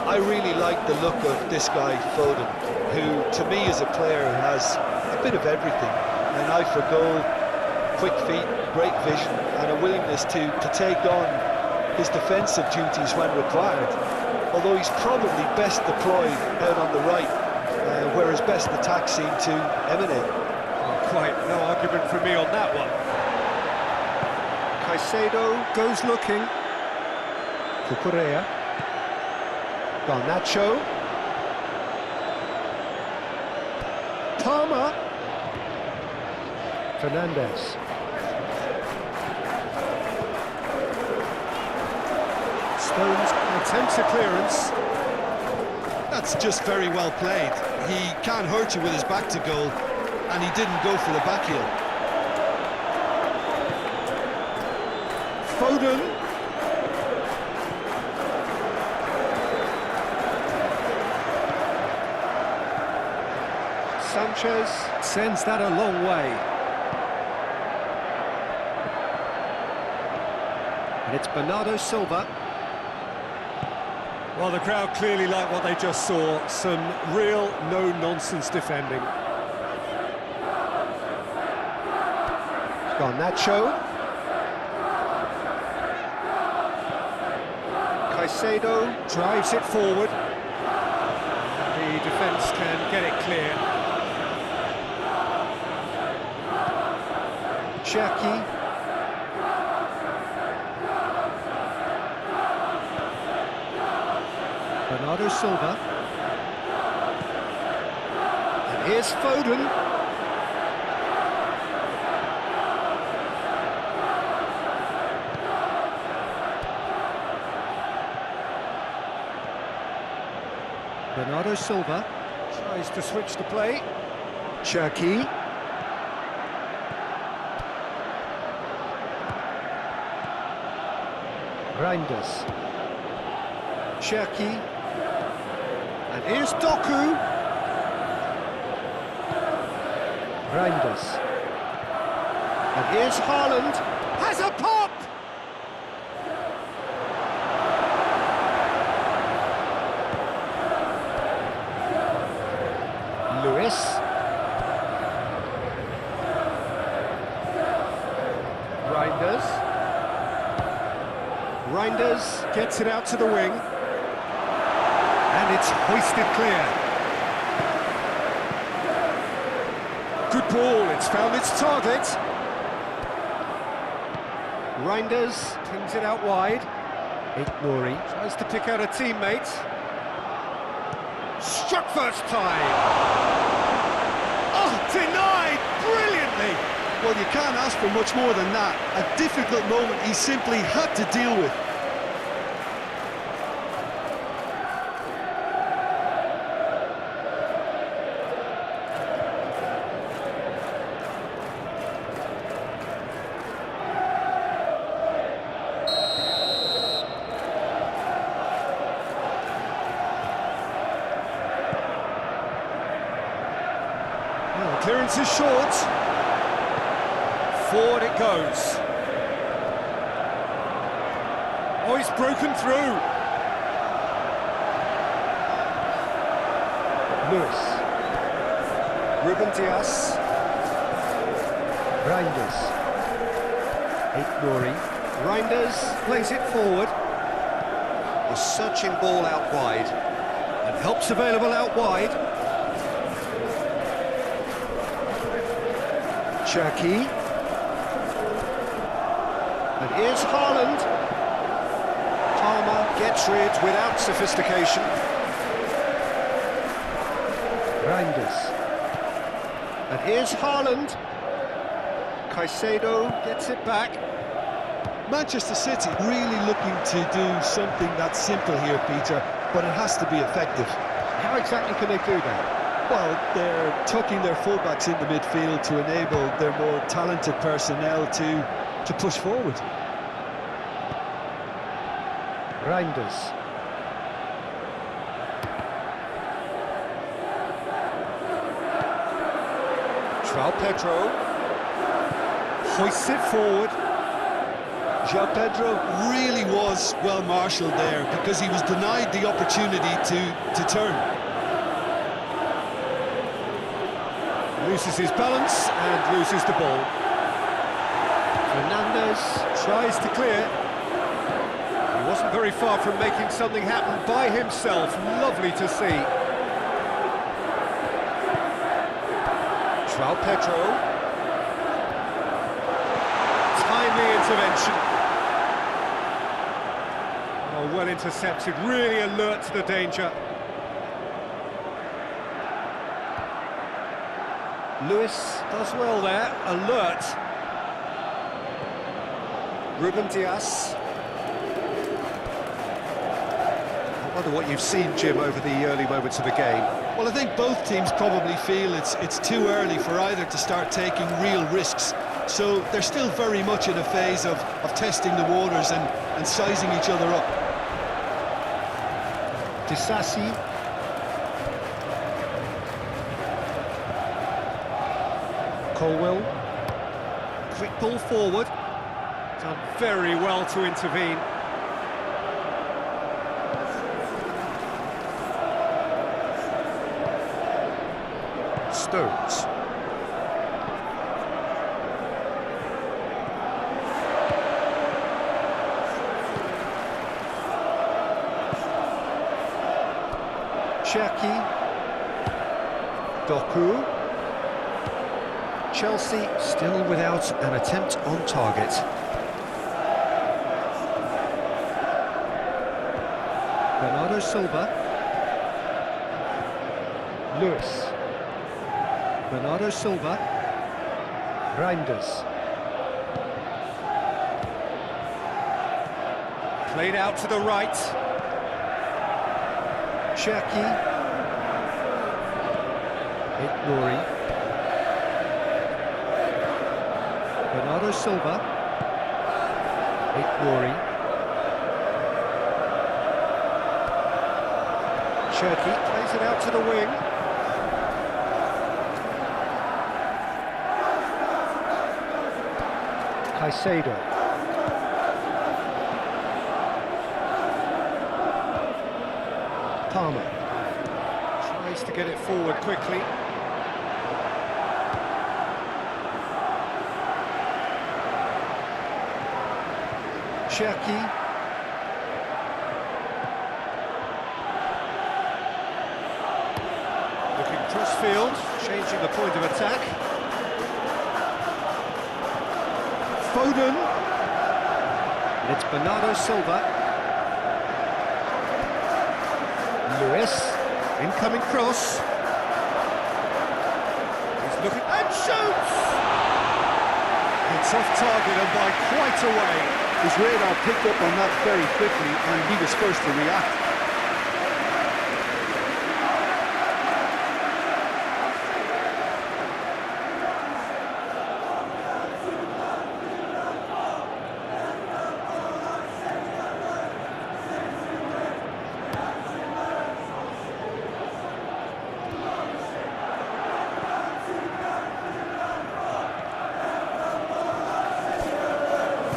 I really like the look of this guy, Foden, who, to me, is a player who has a bit of everything. An eye for goal, quick feet, great vision, and a willingness to take on his defensive duties when required. Although he's probably best deployed out on the right, where his best attacks seem to emanate. Well, quite no argument from me on that one. Caicedo goes looking. Cucurella. Garnacho. Palmer. Fernandez. Stones attempts a clearance. That's just very well played. He can't hurt you with his back to goal, and he didn't go for the back heel. Foden. Sanchez sends that a long way. And it's Bernardo Silva. Well, the crowd clearly like what they just saw. Some real no-nonsense defending. Garnacho. Caicedo drives it forward. The defence can get it clear. Leaque. Bernardo Silva. And here's Foden. Bernardo Silva tries to switch the play. Leaque. Reinders. Leaque. And here's Doku. Reinders. And here's Haaland. Has a pop! Lewis. Reinders. Reinders gets it out to the wing. And it's hoisted clear. Good ball, it's found its target. Reinders pings it out wide. Nouri tries to pick out a teammate. Struck first time. Oh, denied brilliantly. Well, you can't ask for much more than that. A difficult moment he simply had to deal with. Well, clearance is short. Forward it goes. Oh, he's broken through. Lewis. Ruben Dias. Reinders. Nouri. Reinders plays it forward. The searching ball out wide. And help's available out wide. Leaque. And here's Haaland. Palmer gets rid without sophistication. Reinders. And here's Haaland. Caicedo gets it back. Manchester City really looking to do something that's simple here, Peter, but it has to be effective. How exactly can they do that? Well, they're tucking their fullbacks in the midfield to enable their more talented personnel to push forward. Reinders. João Pedro hoists it forward. João Pedro really was well marshalled there because he was denied the opportunity to turn. Loses his balance and loses the ball. Fernandes tries to clear. He wasn't very far from making something happen by himself. Lovely to see. João Pedro. Timely intervention. Oh, well intercepted, really alert to the danger. Lewis does well there, alert. Ruben Dias. Wonder what you've seen, Jim, over the early moments of the game. Well, I think both teams probably feel it's too early for either to start taking real risks. So they're still very much in a phase of testing the waters and sizing each other up. Disassi. Colwell. Quick ball forward. Done very well to intervene. Stones. Leaque. Doku. Chelsea still without an attempt on target. Bernardo Silva. Lewis. Bernardo Silva. Reinders. Played out to the right. Leaque. Rory. Bernardo Silva. Rory. Leaque plays it out to the wing. Caicedo. Palmer. Tries to get it forward quickly. Leaque. Looking cross-field, changing the point of attack. Foden. And it's Bernardo Silva. Lewis. Incoming cross. He's looking and shoots! It's off target and by quite a way. His radar picked up on that very quickly, and he was first to react.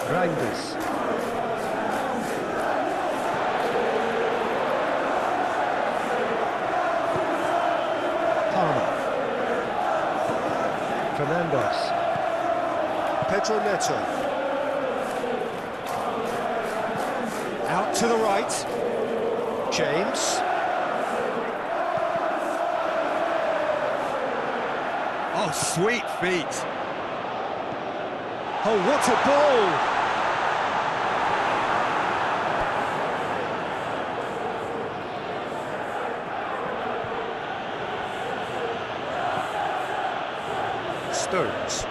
Reinders. Palmer. Fernandes. Pedro Neto. Out to the right. James. Oh, sweet feet. Oh, what a ball! Stones.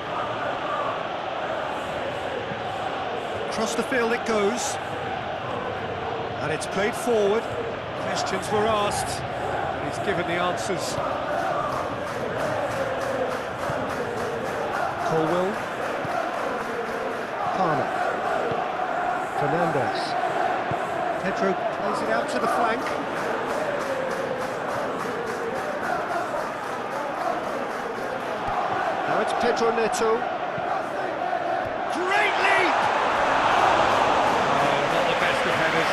Across the field it goes. And it's played forward. Questions were asked. And he's given the answers. Colwell. Palmer. Fernandes. Pedro plays it out to the flank. Now it's Pedro Neto. Great leap! Oh, not the best of headers.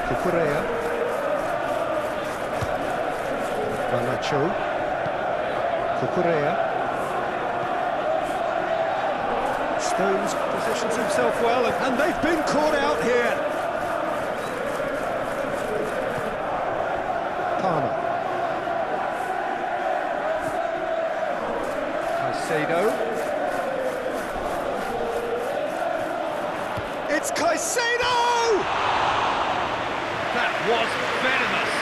Cucurella. Garnacho. Cucurella. Stones positions himself well, and they've been caught out here. Caicedo. It's Caicedo! That was venomous.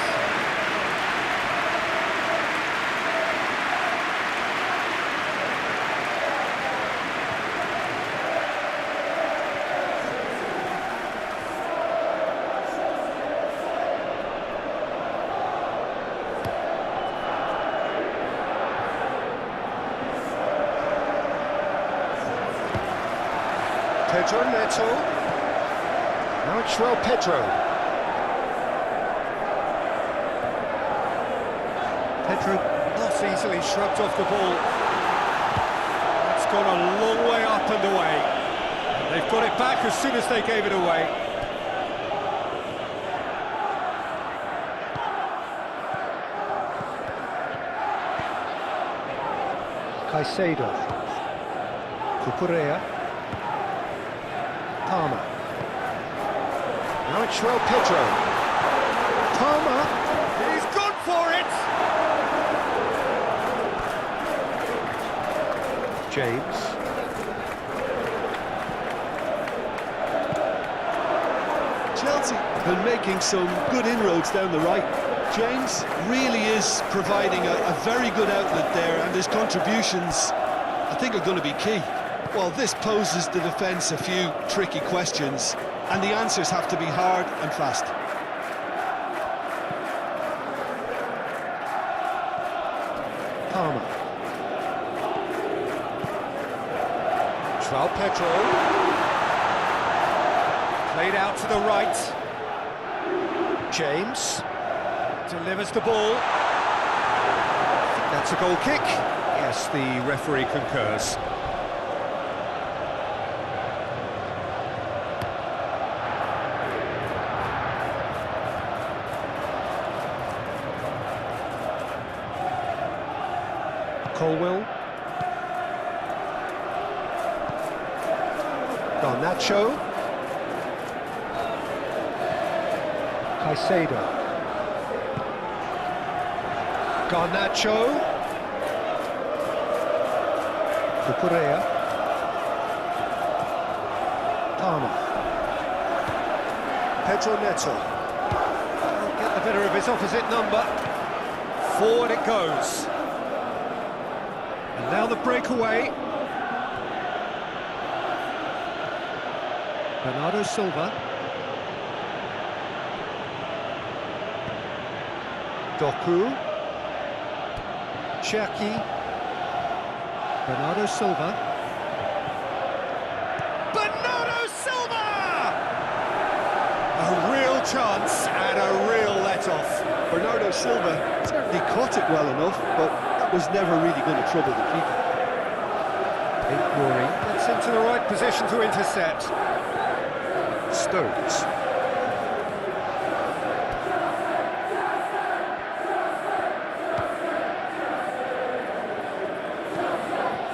Pedro Neto. Now it's Pedro. Pedro not easily shrugged off the ball. It's gone a long way up and away. They've got it back as soon as they gave it away. Caicedo. Cucurella. Palmer. Now it's Pedro. Palmer. He's gone for it! James. Chelsea have been making some good inroads down the right. James really is providing a very good outlet there, and his contributions, I think, are going to be key. Well, this poses the defence a few tricky questions, and the answers have to be hard and fast. Palmer. Pedro. Played out to the right. James. Delivers the ball. I think that's a goal kick. Yes, the referee concurs. Colwell. Garnacho. Caicedo. Garnacho. Cucurella. Palmer. Pedro Neto. Can't get the better of his opposite number. Forward it goes. And now the breakaway. Bernardo Silva. Doku. Cherki. Bernardo Silva. Bernardo Silva! A real chance and a real let-off. Bernardo Silva certainly caught it well enough, but that was never really going to trouble the keeper. Ignoring, gets into the right position to intercept. Stones.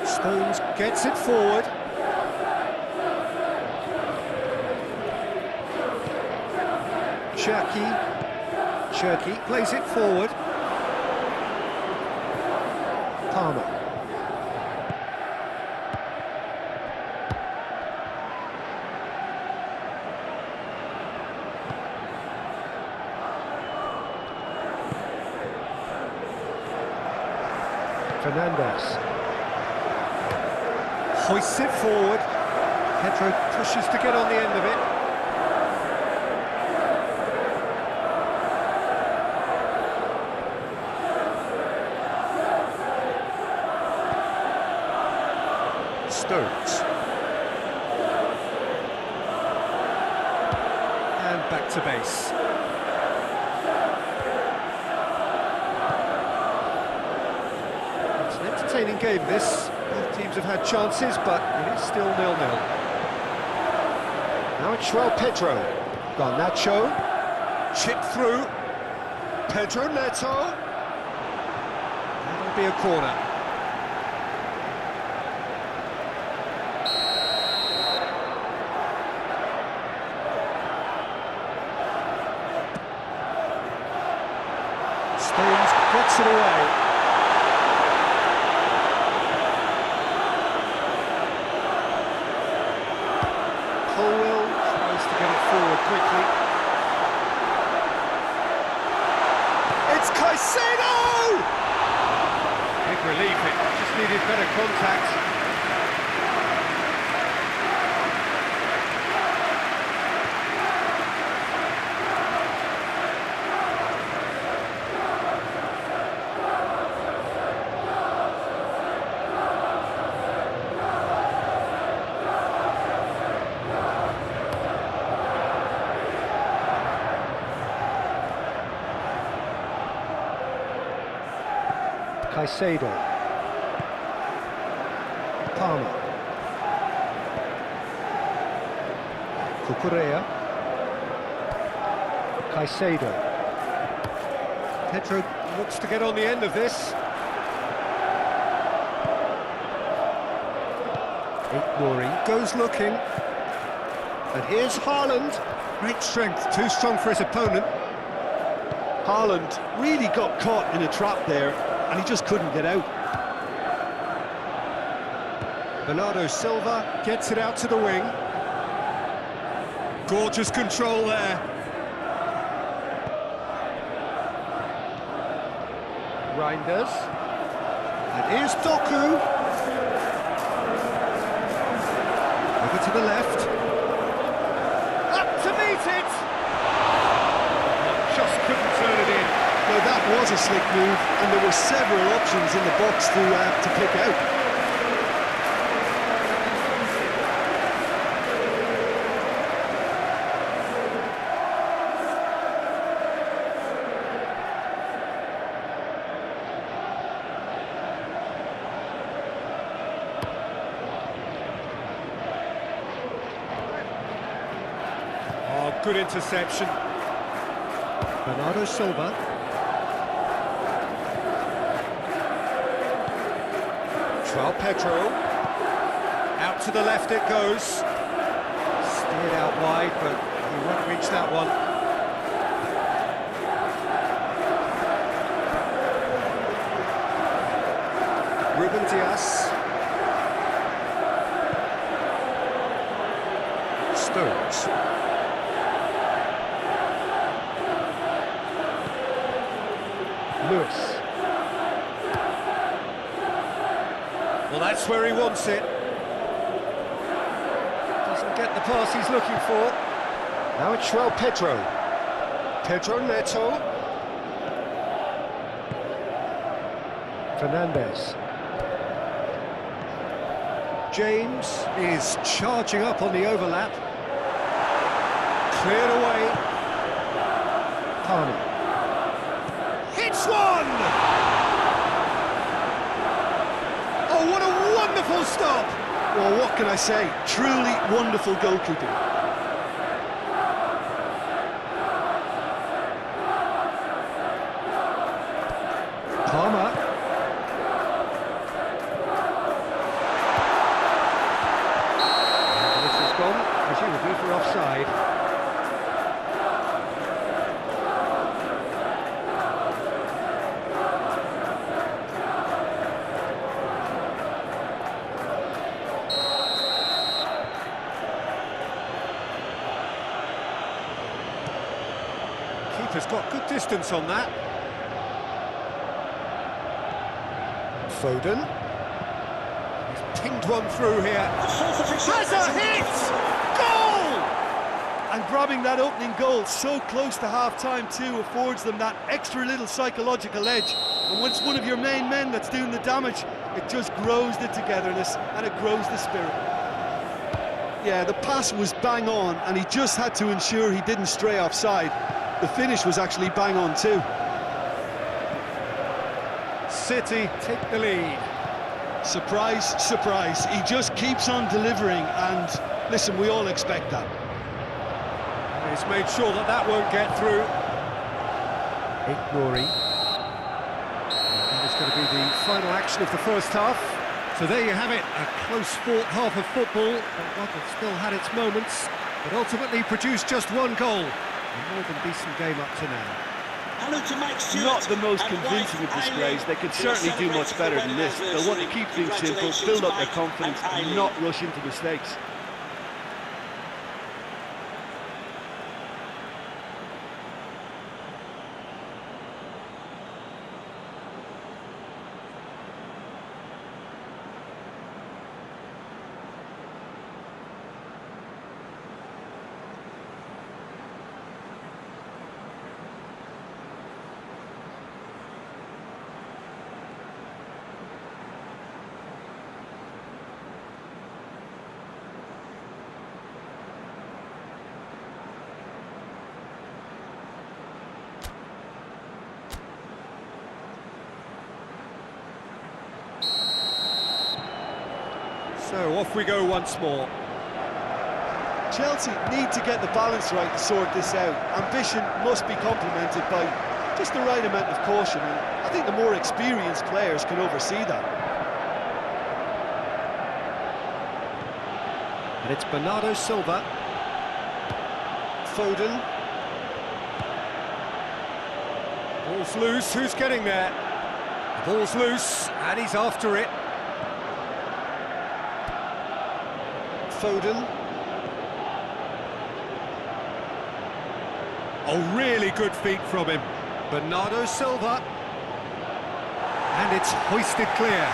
Stones gets it forward. Cherki plays it forward. Palmer. Fernandez. Hoists it forward. Pedro pushes to get on the end of it. Stones. And back to base. It's an entertaining game, this. Both teams have had chances, but it is still 0-0. Now it's Pedro. Garnacho. Chip through. Pedro Neto. That'll be a corner. Stones gets it away. quickly. It's Caicedo! Big relief, it just needed better contact. Caicedo. Palmer. Cucurella. Caicedo. Pedro looks to get on the end of this. Ignoring, goes looking. And here's Haaland. Great strength, too strong for his opponent. Haaland really got caught in a trap there, and he just couldn't get out. Bernardo Silva gets it out to the wing. Gorgeous control there. Reinders. And here's Doku. Over to the left. Up to meet it! Just couldn't turn it in. No, that was a slick move, and there were several options in the box to pick out. Oh, good interception. Bernardo Silva. João Pedro. Out to the left it goes. Steered out wide, but he won't reach that one. Ruben Dias. Stones. Lewis. Well, that's where he wants it. Doesn't get the pass he's looking for. Now it's João Pedro. Pedro Neto. Fernandes. James is charging up on the overlap. Cleared away. Palmer. Hits one! Oh, what a wonderful stop! Well, what can I say? Truly wonderful goalkeeping. Palmer. And this has gone, presumably for offside. Keeper's got good distance on that. Foden. He's pinged one through here. Has a hit! Goal! And grabbing that opening goal so close to half-time too affords them that extra little psychological edge. And once one of your main men that's doing the damage, it just grows the togetherness and it grows the spirit. Yeah, the pass was bang on, and he just had to ensure he didn't stray offside. The finish was actually bang on too. City take the lead. Surprise, surprise. He just keeps on delivering, and listen, we all expect that. He's made sure that that won't get through. Ignoring. That is going to be the final action of the first half. So there you have it, a close-fought half of football, but one that still had its moments, but ultimately produced just one goal. A more than decent game up to now. Not the most convincing of displays. They could certainly do much better than this. They'll want to keep things simple, build up their confidence, and not rush into mistakes. So off we go once more. Chelsea need to get the balance right to sort this out. Ambition must be complemented by just the right amount of caution, and I think the more experienced players can oversee that. And it's Bernardo Silva. Foden. Ball's loose, who's getting there? The ball's loose, and he's after it. Foden. Oh, really good feet from him. Bernardo Silva. And it's hoisted clear.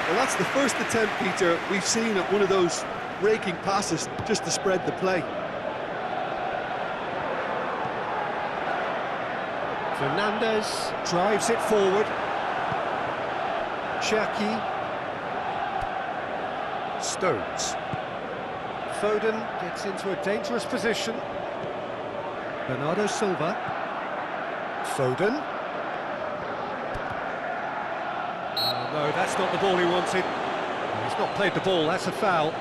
Well, that's the first attempt, Peter, we've seen at one of those raking passes just to spread the play. Fernandez drives it forward. Leaque. Stones. Foden gets into a dangerous position. Bernardo Silva. Foden. No, that's not the ball he wanted. He's not played the ball, that's a foul.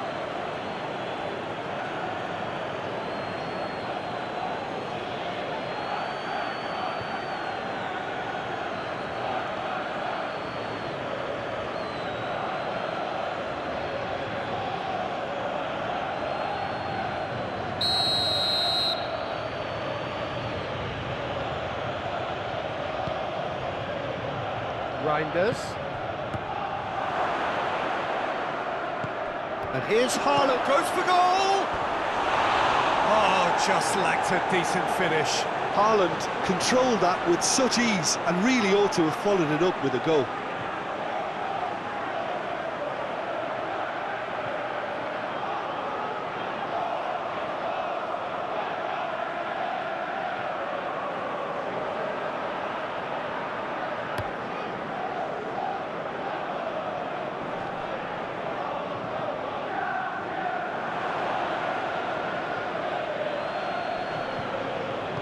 Reinders. And here's Haaland, goes for goal! Oh, just lacked a decent finish. Haaland controlled that with such ease and really ought to have followed it up with a goal.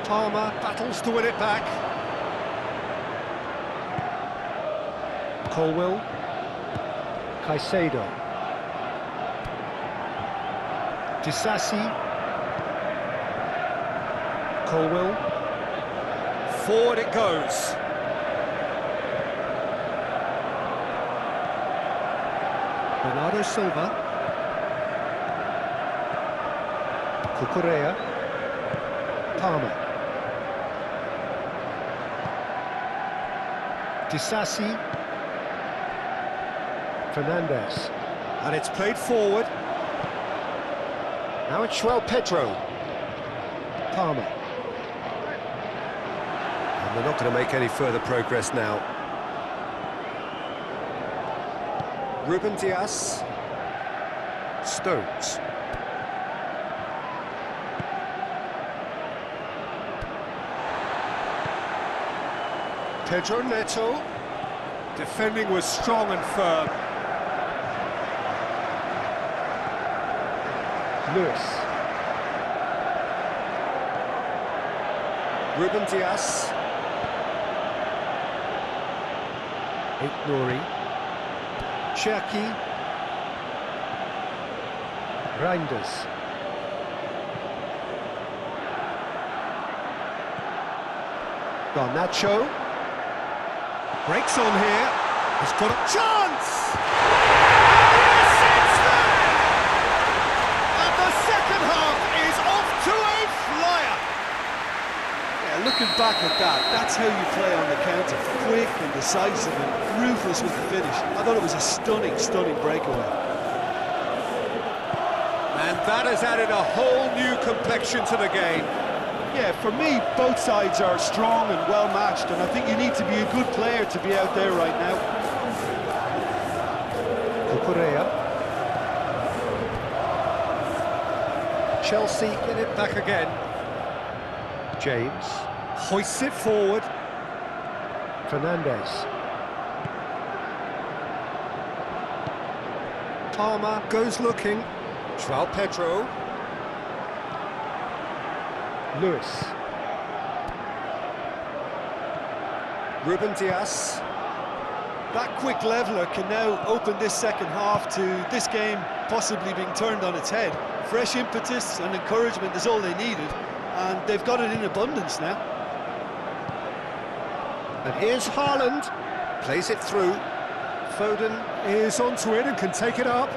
Palmer battles to win it back. Colwill. Caicedo. Disasi. Colwill. Forward it goes. Bernardo Silva. Cucurella. Palmer. Disasi. Fernandez. And it's played forward. Now it's Pedro. Palmer. And they're not going to make any further progress now. Ruben Dias. Stones. Pedro Neto. Defending was strong and firm. Lewis. Ruben Dias. Nouri. Leaque. Reinders. Garnacho. Breaks on here. He's got a chance! Yes, it's there! And the second half is off to a flyer! Yeah, looking back at that, that's how you play on the counter. Quick and decisive and ruthless with the finish. I thought it was a stunning, stunning breakaway. And that has added a whole new complexion to the game. Yeah, for me, both sides are strong and well-matched, and I think you need to be a good player to be out there right now. Cucurella. Chelsea get it back again. James hoists it forward. Fernandez. Palmer goes looking. Pedro. Lewis. Ruben Dias. That quick leveller can now open this second half to this game possibly being turned on its head. Fresh impetus and encouragement is all they needed, and they've got it in abundance now. And here's Haaland, plays it through. Foden is onto it and can take it up.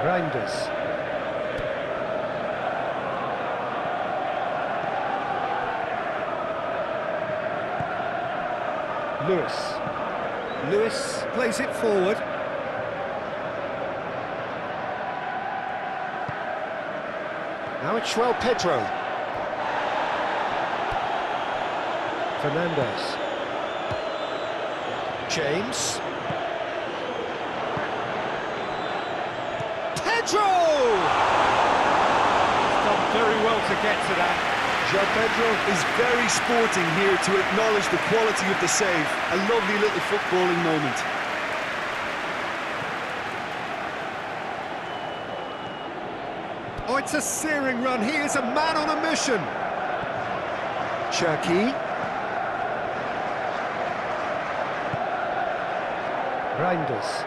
Reinders. Lewis plays it forward. Now it's Pedro. Fernandes. James. Pedro! Done very well to get to that. João Pedro is very sporting here to acknowledge the quality of the save. A lovely little footballing moment. Oh, it's a searing run. He is a man on a mission. Cherki. Reinders.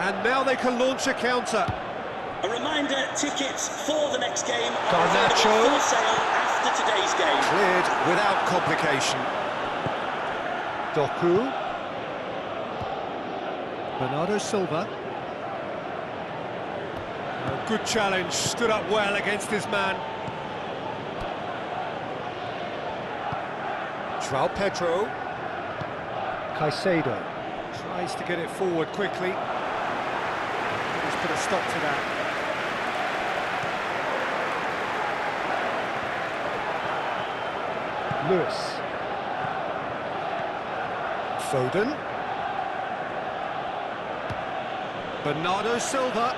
And now they can launch a counter. A reminder, tickets for the next game are Garnacho. available for sale after today's game. Cleared without complication. Doku. Bernardo Silva. Oh, good challenge, stood up well against his man. João Pedro. Caicedo. Tries to get it forward quickly. Put a stop to that. Lewis. Foden. Bernardo Silva.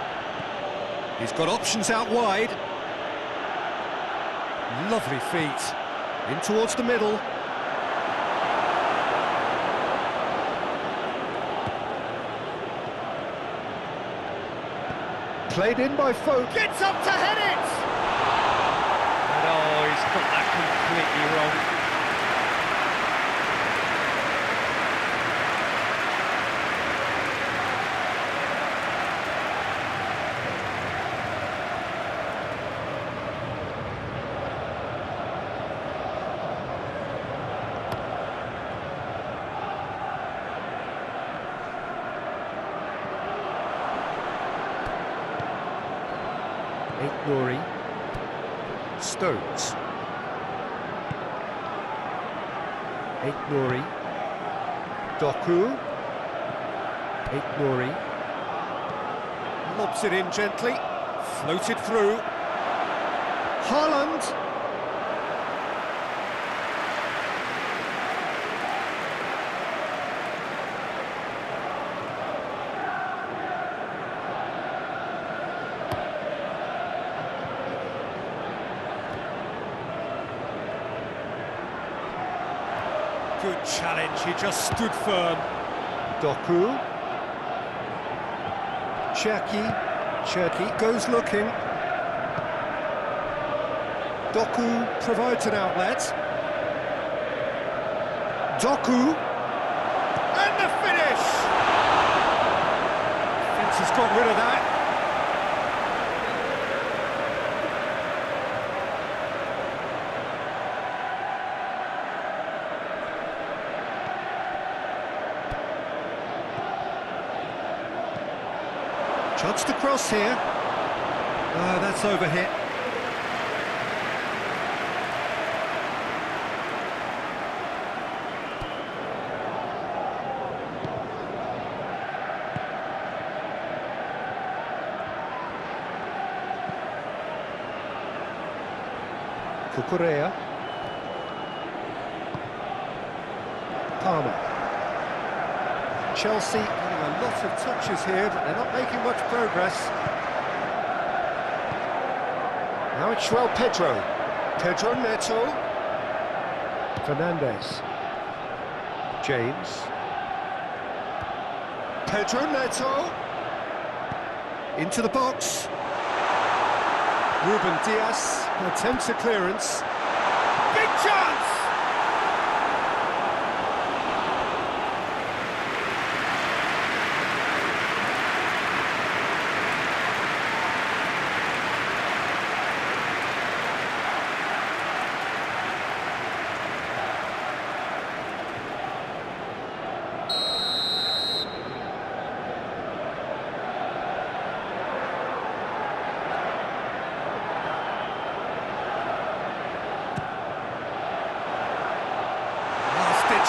He's got options out wide. Lovely feet. In towards the middle. Played in by Foden. Gets up to head it! And oh, he's got that completely wrong. Glory. Stones. Glory. Doku. Glory. Lobs it in gently. Floated through. Haaland. Good challenge, he just stood firm. Doku. Cherki goes looking. Doku provides an outlet. Doku. And the finish! Fence has got rid of that. Chance to cross here. That's overhit. Cucurella. Palmer. Chelsea getting a lot of touches here, but they're not making much progress. Now it's João Pedro. Pedro Neto. Fernandez. James. Pedro Neto. Into the box. Ruben Dias attempts a clearance. Big chance!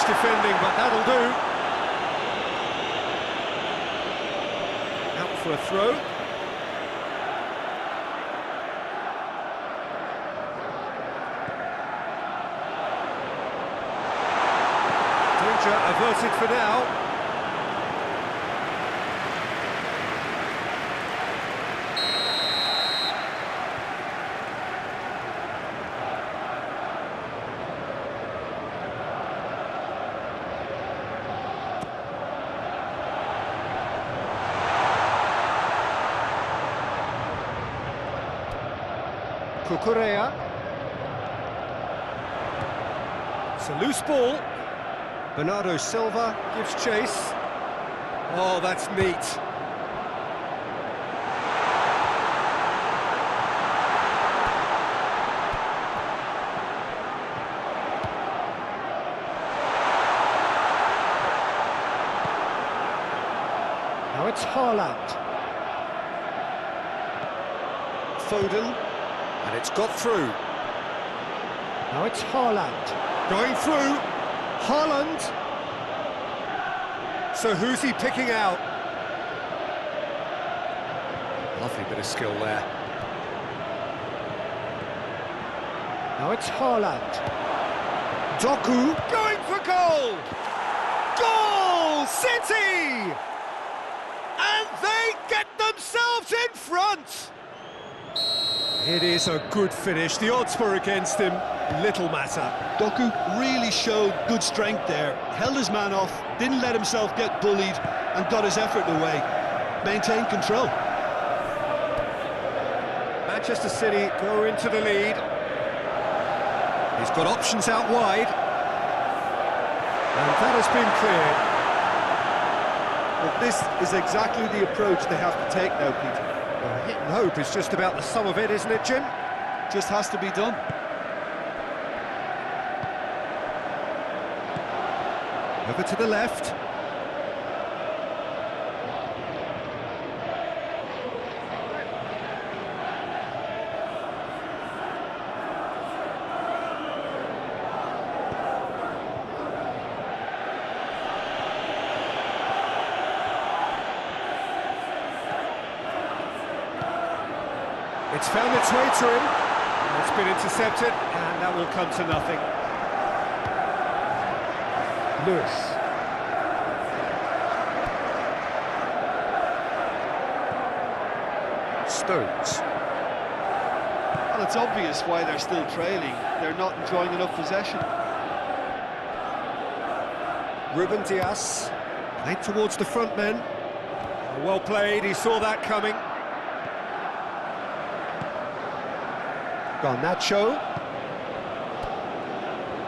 Defending, but that'll do. Out for a throw. Danger averted for now. Cucurella. It's a loose ball. Bernardo Silva gives chase. Oh, that's neat. Now it's Haaland. Foden. And it's got through. Now it's Haaland. Going through. Haaland. So who's he picking out? Lovely bit of skill there. Now it's Haaland. Doku going for goal! Goal City! And they get themselves in front! It is a good finish. The odds were against him. Little matter. Doku really showed good strength there. Held his man off, didn't let himself get bullied, and got his effort away. Maintained control. Manchester City go into the lead. He's got options out wide. And that has been cleared. But this is exactly the approach they have to take now, Peter. Well, hit and hope is just about the sum of it, isn't it, Jim? Just has to be done. Over to the left. It's found its way to him. It's been intercepted, and that will come to nothing. Lewis. Stones. Well, it's obvious why they're still trailing. They're not enjoying enough possession. Ruben Dias. Played towards the front men. Well played, he saw that coming. Garnacho.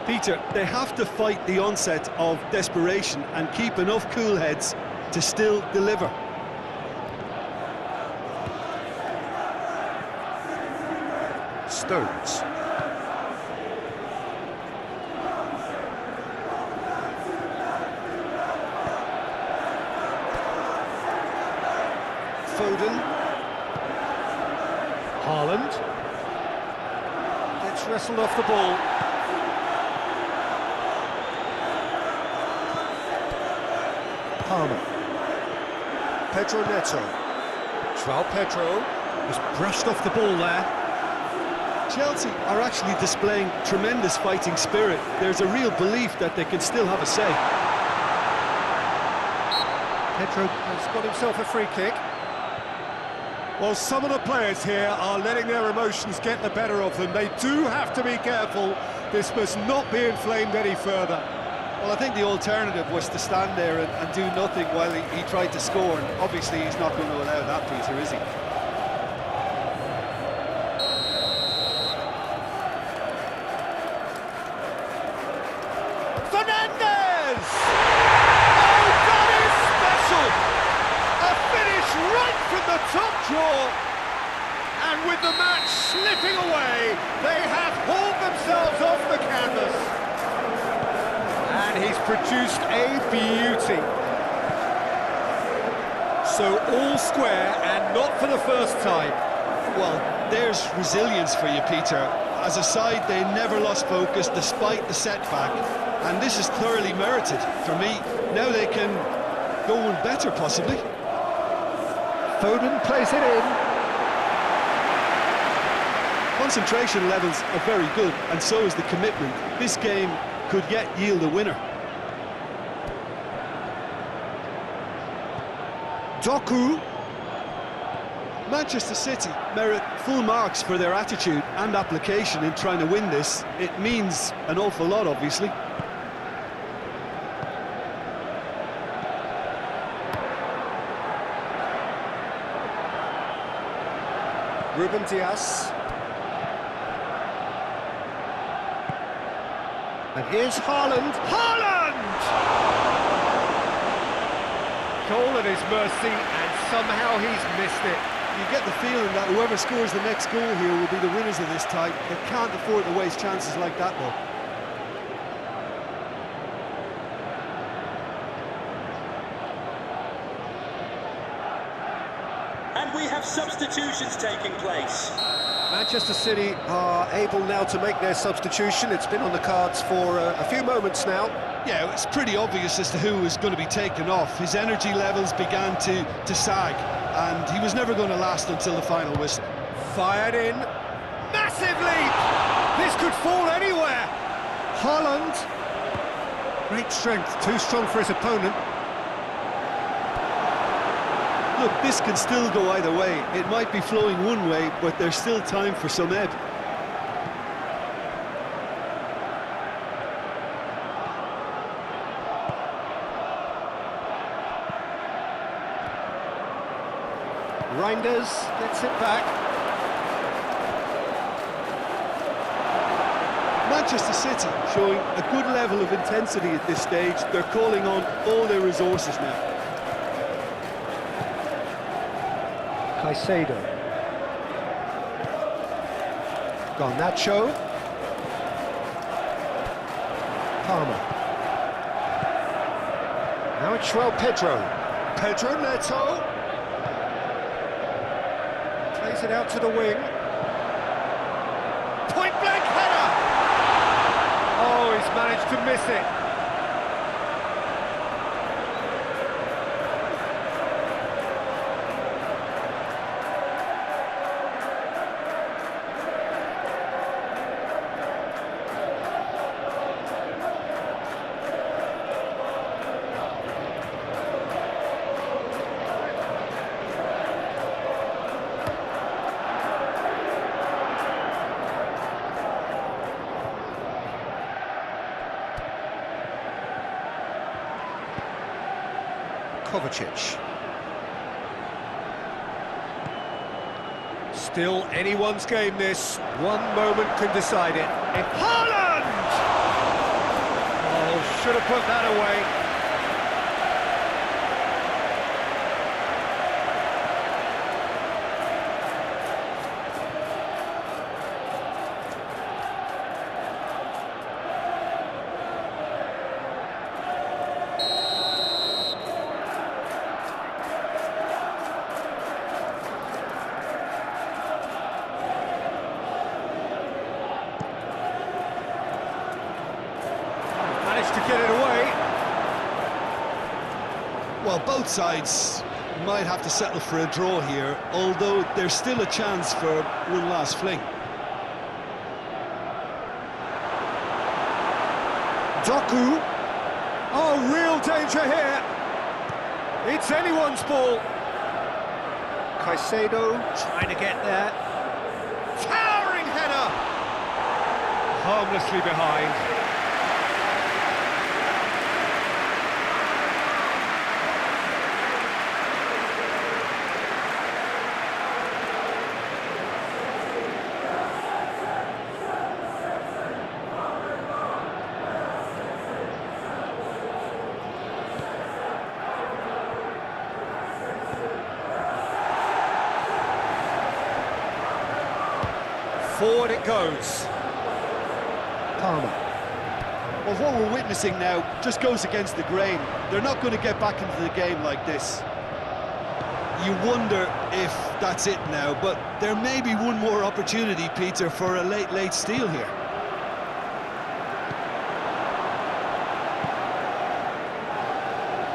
Peter, they have to fight the onset of desperation and keep enough cool heads to still deliver. Stones. Foden. Haaland. Gets wrestled off the ball. Palmer. Pedro Neto. João Pedro was brushed off the ball there. Chelsea are actually displaying tremendous fighting spirit. There's a real belief that they can still have a say. Pedro has got himself a free kick. Well, some of the players here are letting their emotions get the better of them. They do have to be careful. This must not be inflamed any further. Well, I think the alternative was to stand there and do nothing while he tried to score, and obviously he's not going to allow that, Peter, is he? Fernandez! Oh, that is special! A finish right from the top draw. And with the match slipping away, they have hauled themselves off the canvas. And he's produced a beauty. So all square, and not for the first time. Well, there's resilience for you, Peter. As a side, they never lost focus despite the setback, and this is thoroughly merited for me. Now they can go one better, possibly. Foden plays it in. Concentration levels are very good, and so is the commitment. This game could yet yield a winner. Doku. Manchester City merit full marks for their attitude and application in trying to win this. It means an awful lot, obviously. Ruben Dias. And here's Haaland. Haaland! Goal at his mercy, and somehow he's missed it. You get the feeling that whoever scores the next goal here will be the winners of this tie. They can't afford to waste chances like that, though. And we have substitutions taking place. Manchester City are able now to make their substitution. It's been on the cards for a few moments now. Yeah, it's pretty obvious as to who was going to be taken off. His energy levels began to sag, and he was never going to last until the final whistle. Fired in. Massive leap! This could fall anywhere. Haaland. Great strength, too strong for his opponent. Look, this can still go either way. It might be flowing one way, but there's still time for some ebb. Reinders gets it back. Manchester City showing a good level of intensity at this stage. They're calling on all their resources now. Caicedo. Garnacho. Palmer. Now it's Pedro. Pedro Neto. Plays it out to the wing. Point blank header! Oh, he's managed to miss it. Kovacic. Still anyone's game this. One moment can decide it. Haaland! Oh, should have put that away. To get it away. Well, both sides might have to settle for a draw here, although there's still a chance for one last fling. Doku. Oh, real danger here. It's anyone's ball. Caicedo trying to get there. Towering header! Harmlessly behind. Forward it goes. Palmer. Well, what we're witnessing now just goes against the grain. They're not going to get back into the game like this. You wonder if that's it now, but there may be one more opportunity, Peter, for a late steal here.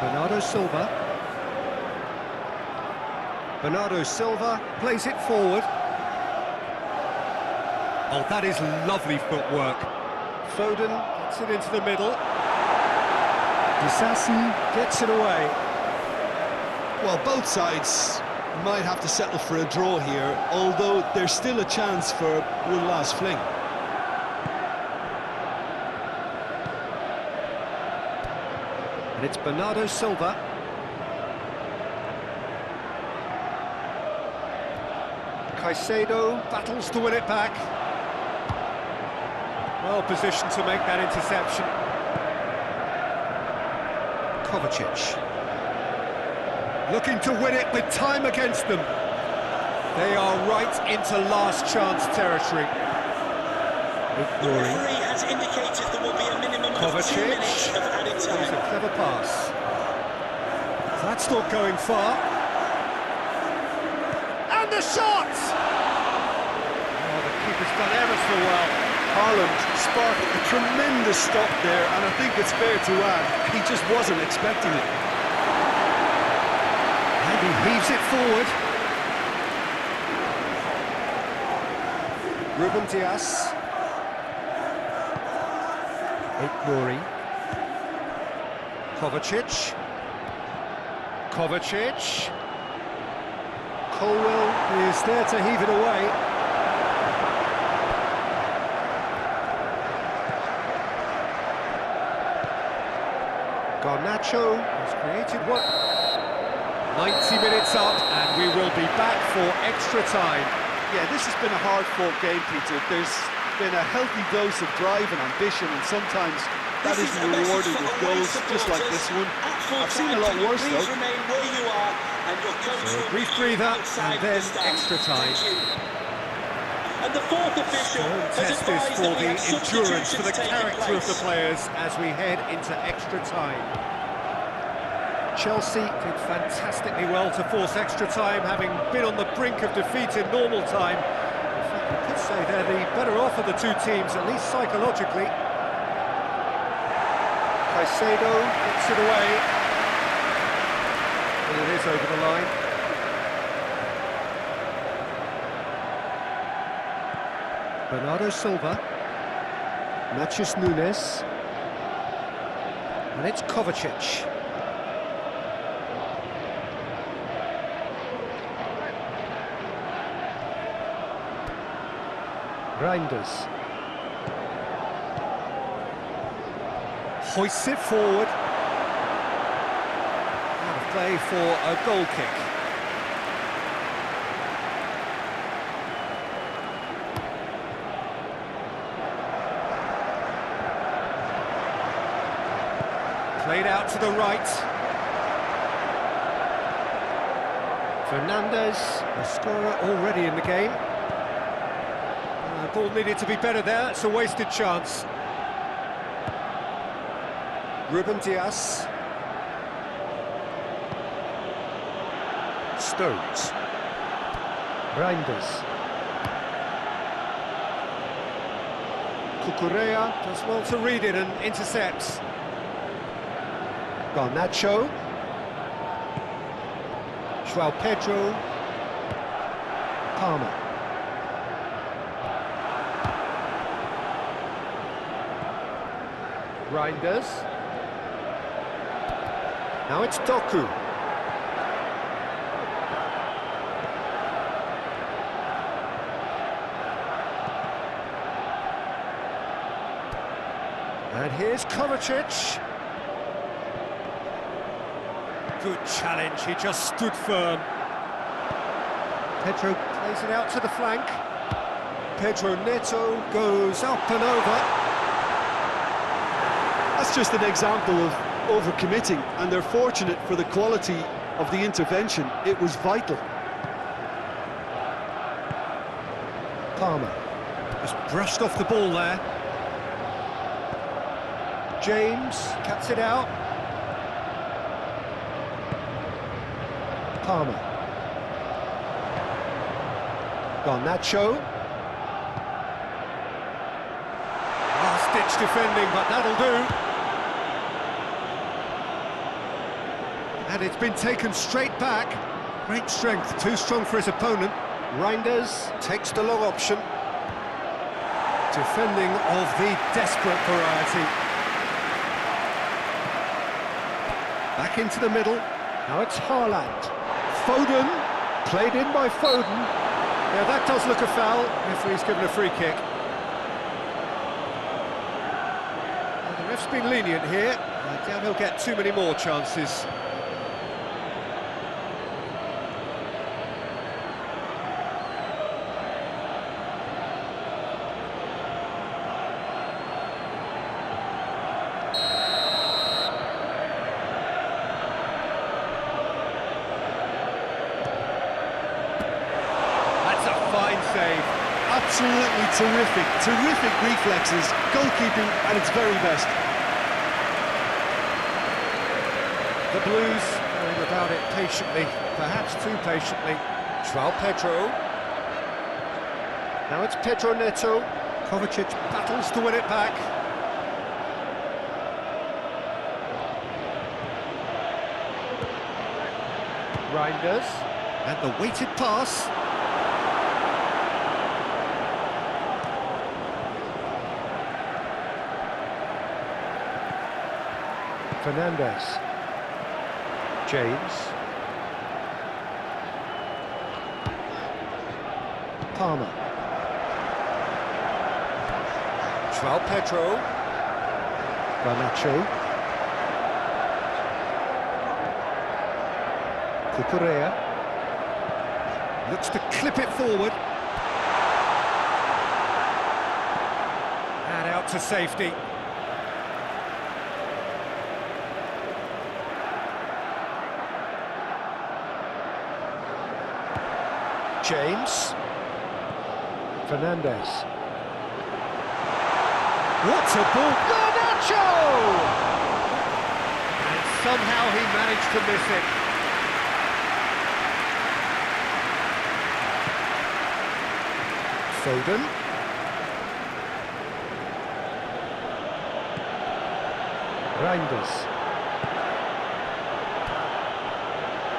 Bernardo Silva. Bernardo Silva plays it forward. Oh, that is lovely footwork. Foden gets it into the middle. Disasi gets it away. Well, both sides might have to settle for a draw here, although there's still a chance for one last fling. And it's Bernardo Silva. Caicedo battles to win it back. Well positioned to make that interception. Kovacic. Looking to win it with time against them. They are right into last chance territory. The referee has indicated there will be a minimum of 2 minutes of added time. It's a clever pass. That's not going far. And the shot! Oh, the keeper's done ever so well. Haaland sparked a tremendous stop there, and I think it's fair to add, he just wasn't expecting it. And he heaves it forward. Ruben Dias. Nouri. Kovacic. Kovacic. Colwell is there to heave it away. Garnacho has created what? 90 minutes up, and we will be back for extra time. Yeah, this has been a hard-fought game, Peter. There's been a healthy dose of drive and ambition, and sometimes that is rewarded with goals just like this one. I've seen a lot worse, though. So a brief breather, and then extra time. And the fourth official Test is for the endurance, for the character of the players as we head into extra time. Chelsea did fantastically well to force extra time, having been on the brink of defeat in normal time. In fact, you could say they're the better off of the two teams, at least psychologically. Caicedo gets it away. And it is over the line. Bernardo Silva, Matheus Nunes, and it's Kovacic. Reinders. Hoists it forward. Out of play for a goal kick. Played out to the right. Fernandez, the scorer already in the game. The ball needed to be better there, it's a wasted chance. Ruben Dias. Stones. Reinders. Cucurella does well to read it and intercepts. Garnacho. João Pedro. Palmer. Reinders. Now it's Doku. And here's Kovacic. Good challenge, he just stood firm. Pedro plays it out to the flank. Pedro Neto goes up and over. That's just an example of overcommitting, and they're fortunate for the quality of the intervention. It was vital. Palmer just brushed off the ball there. James cuts it out. Palmer. Garnacho. Last-ditch defending, but that'll do. And it's been taken straight back. Great strength, too strong for his opponent. Reinders takes the long option. Defending of the desperate variety. Back into the middle. Now it's Haaland. Foden, played in by Foden. Yeah, that does look a foul. Referee's given a free kick. Well, the ref's been lenient here. I doubt he'll get too many more chances. Save. Absolutely terrific reflexes, goalkeeping at its very best. The Blues going about it patiently, perhaps too patiently. João Pedro. Now it's Pedro Neto. Kovacic battles to win it back. Reinders. And the weighted pass. Fernandez. James. Palmer. João Pedro. Garnacho. Cucurella. Looks to clip it forward. And out to safety. James. Fernandez. What a ball! Garnacho! And somehow he managed to miss it. Foden. Reinders.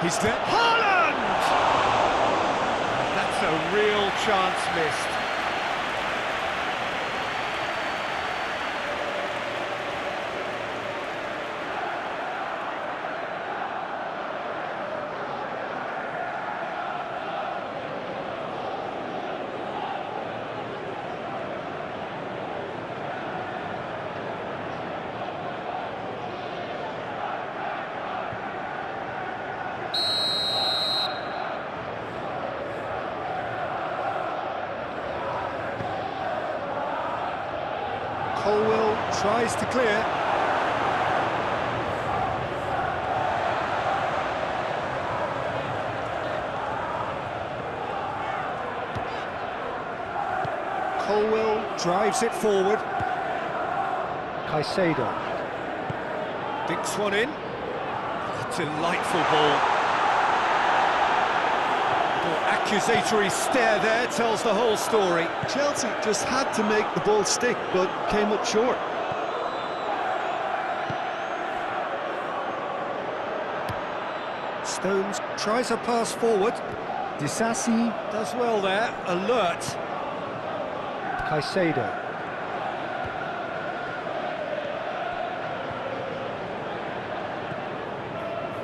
He's there. Haaland! That's a real chance missed. Colwell tries to clear. Colwell drives it forward. Caicedo. Dinks one in. A delightful ball. Accusatory stare there tells the whole story. Chelsea just had to make the ball stick, but came up short. Stones tries a pass forward. Disasi does well there, alert. Caicedo.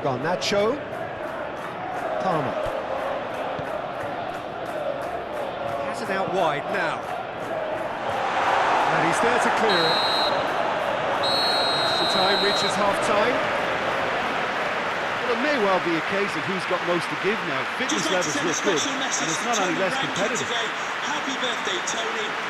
Garnacho. Palmer. Has it out wide now. And he's there to clear it. time reaches half-time. Well, it may well be a case of who's got most to give now. Fitness levels look good, and it's not any less competitive. Happy birthday, Tony.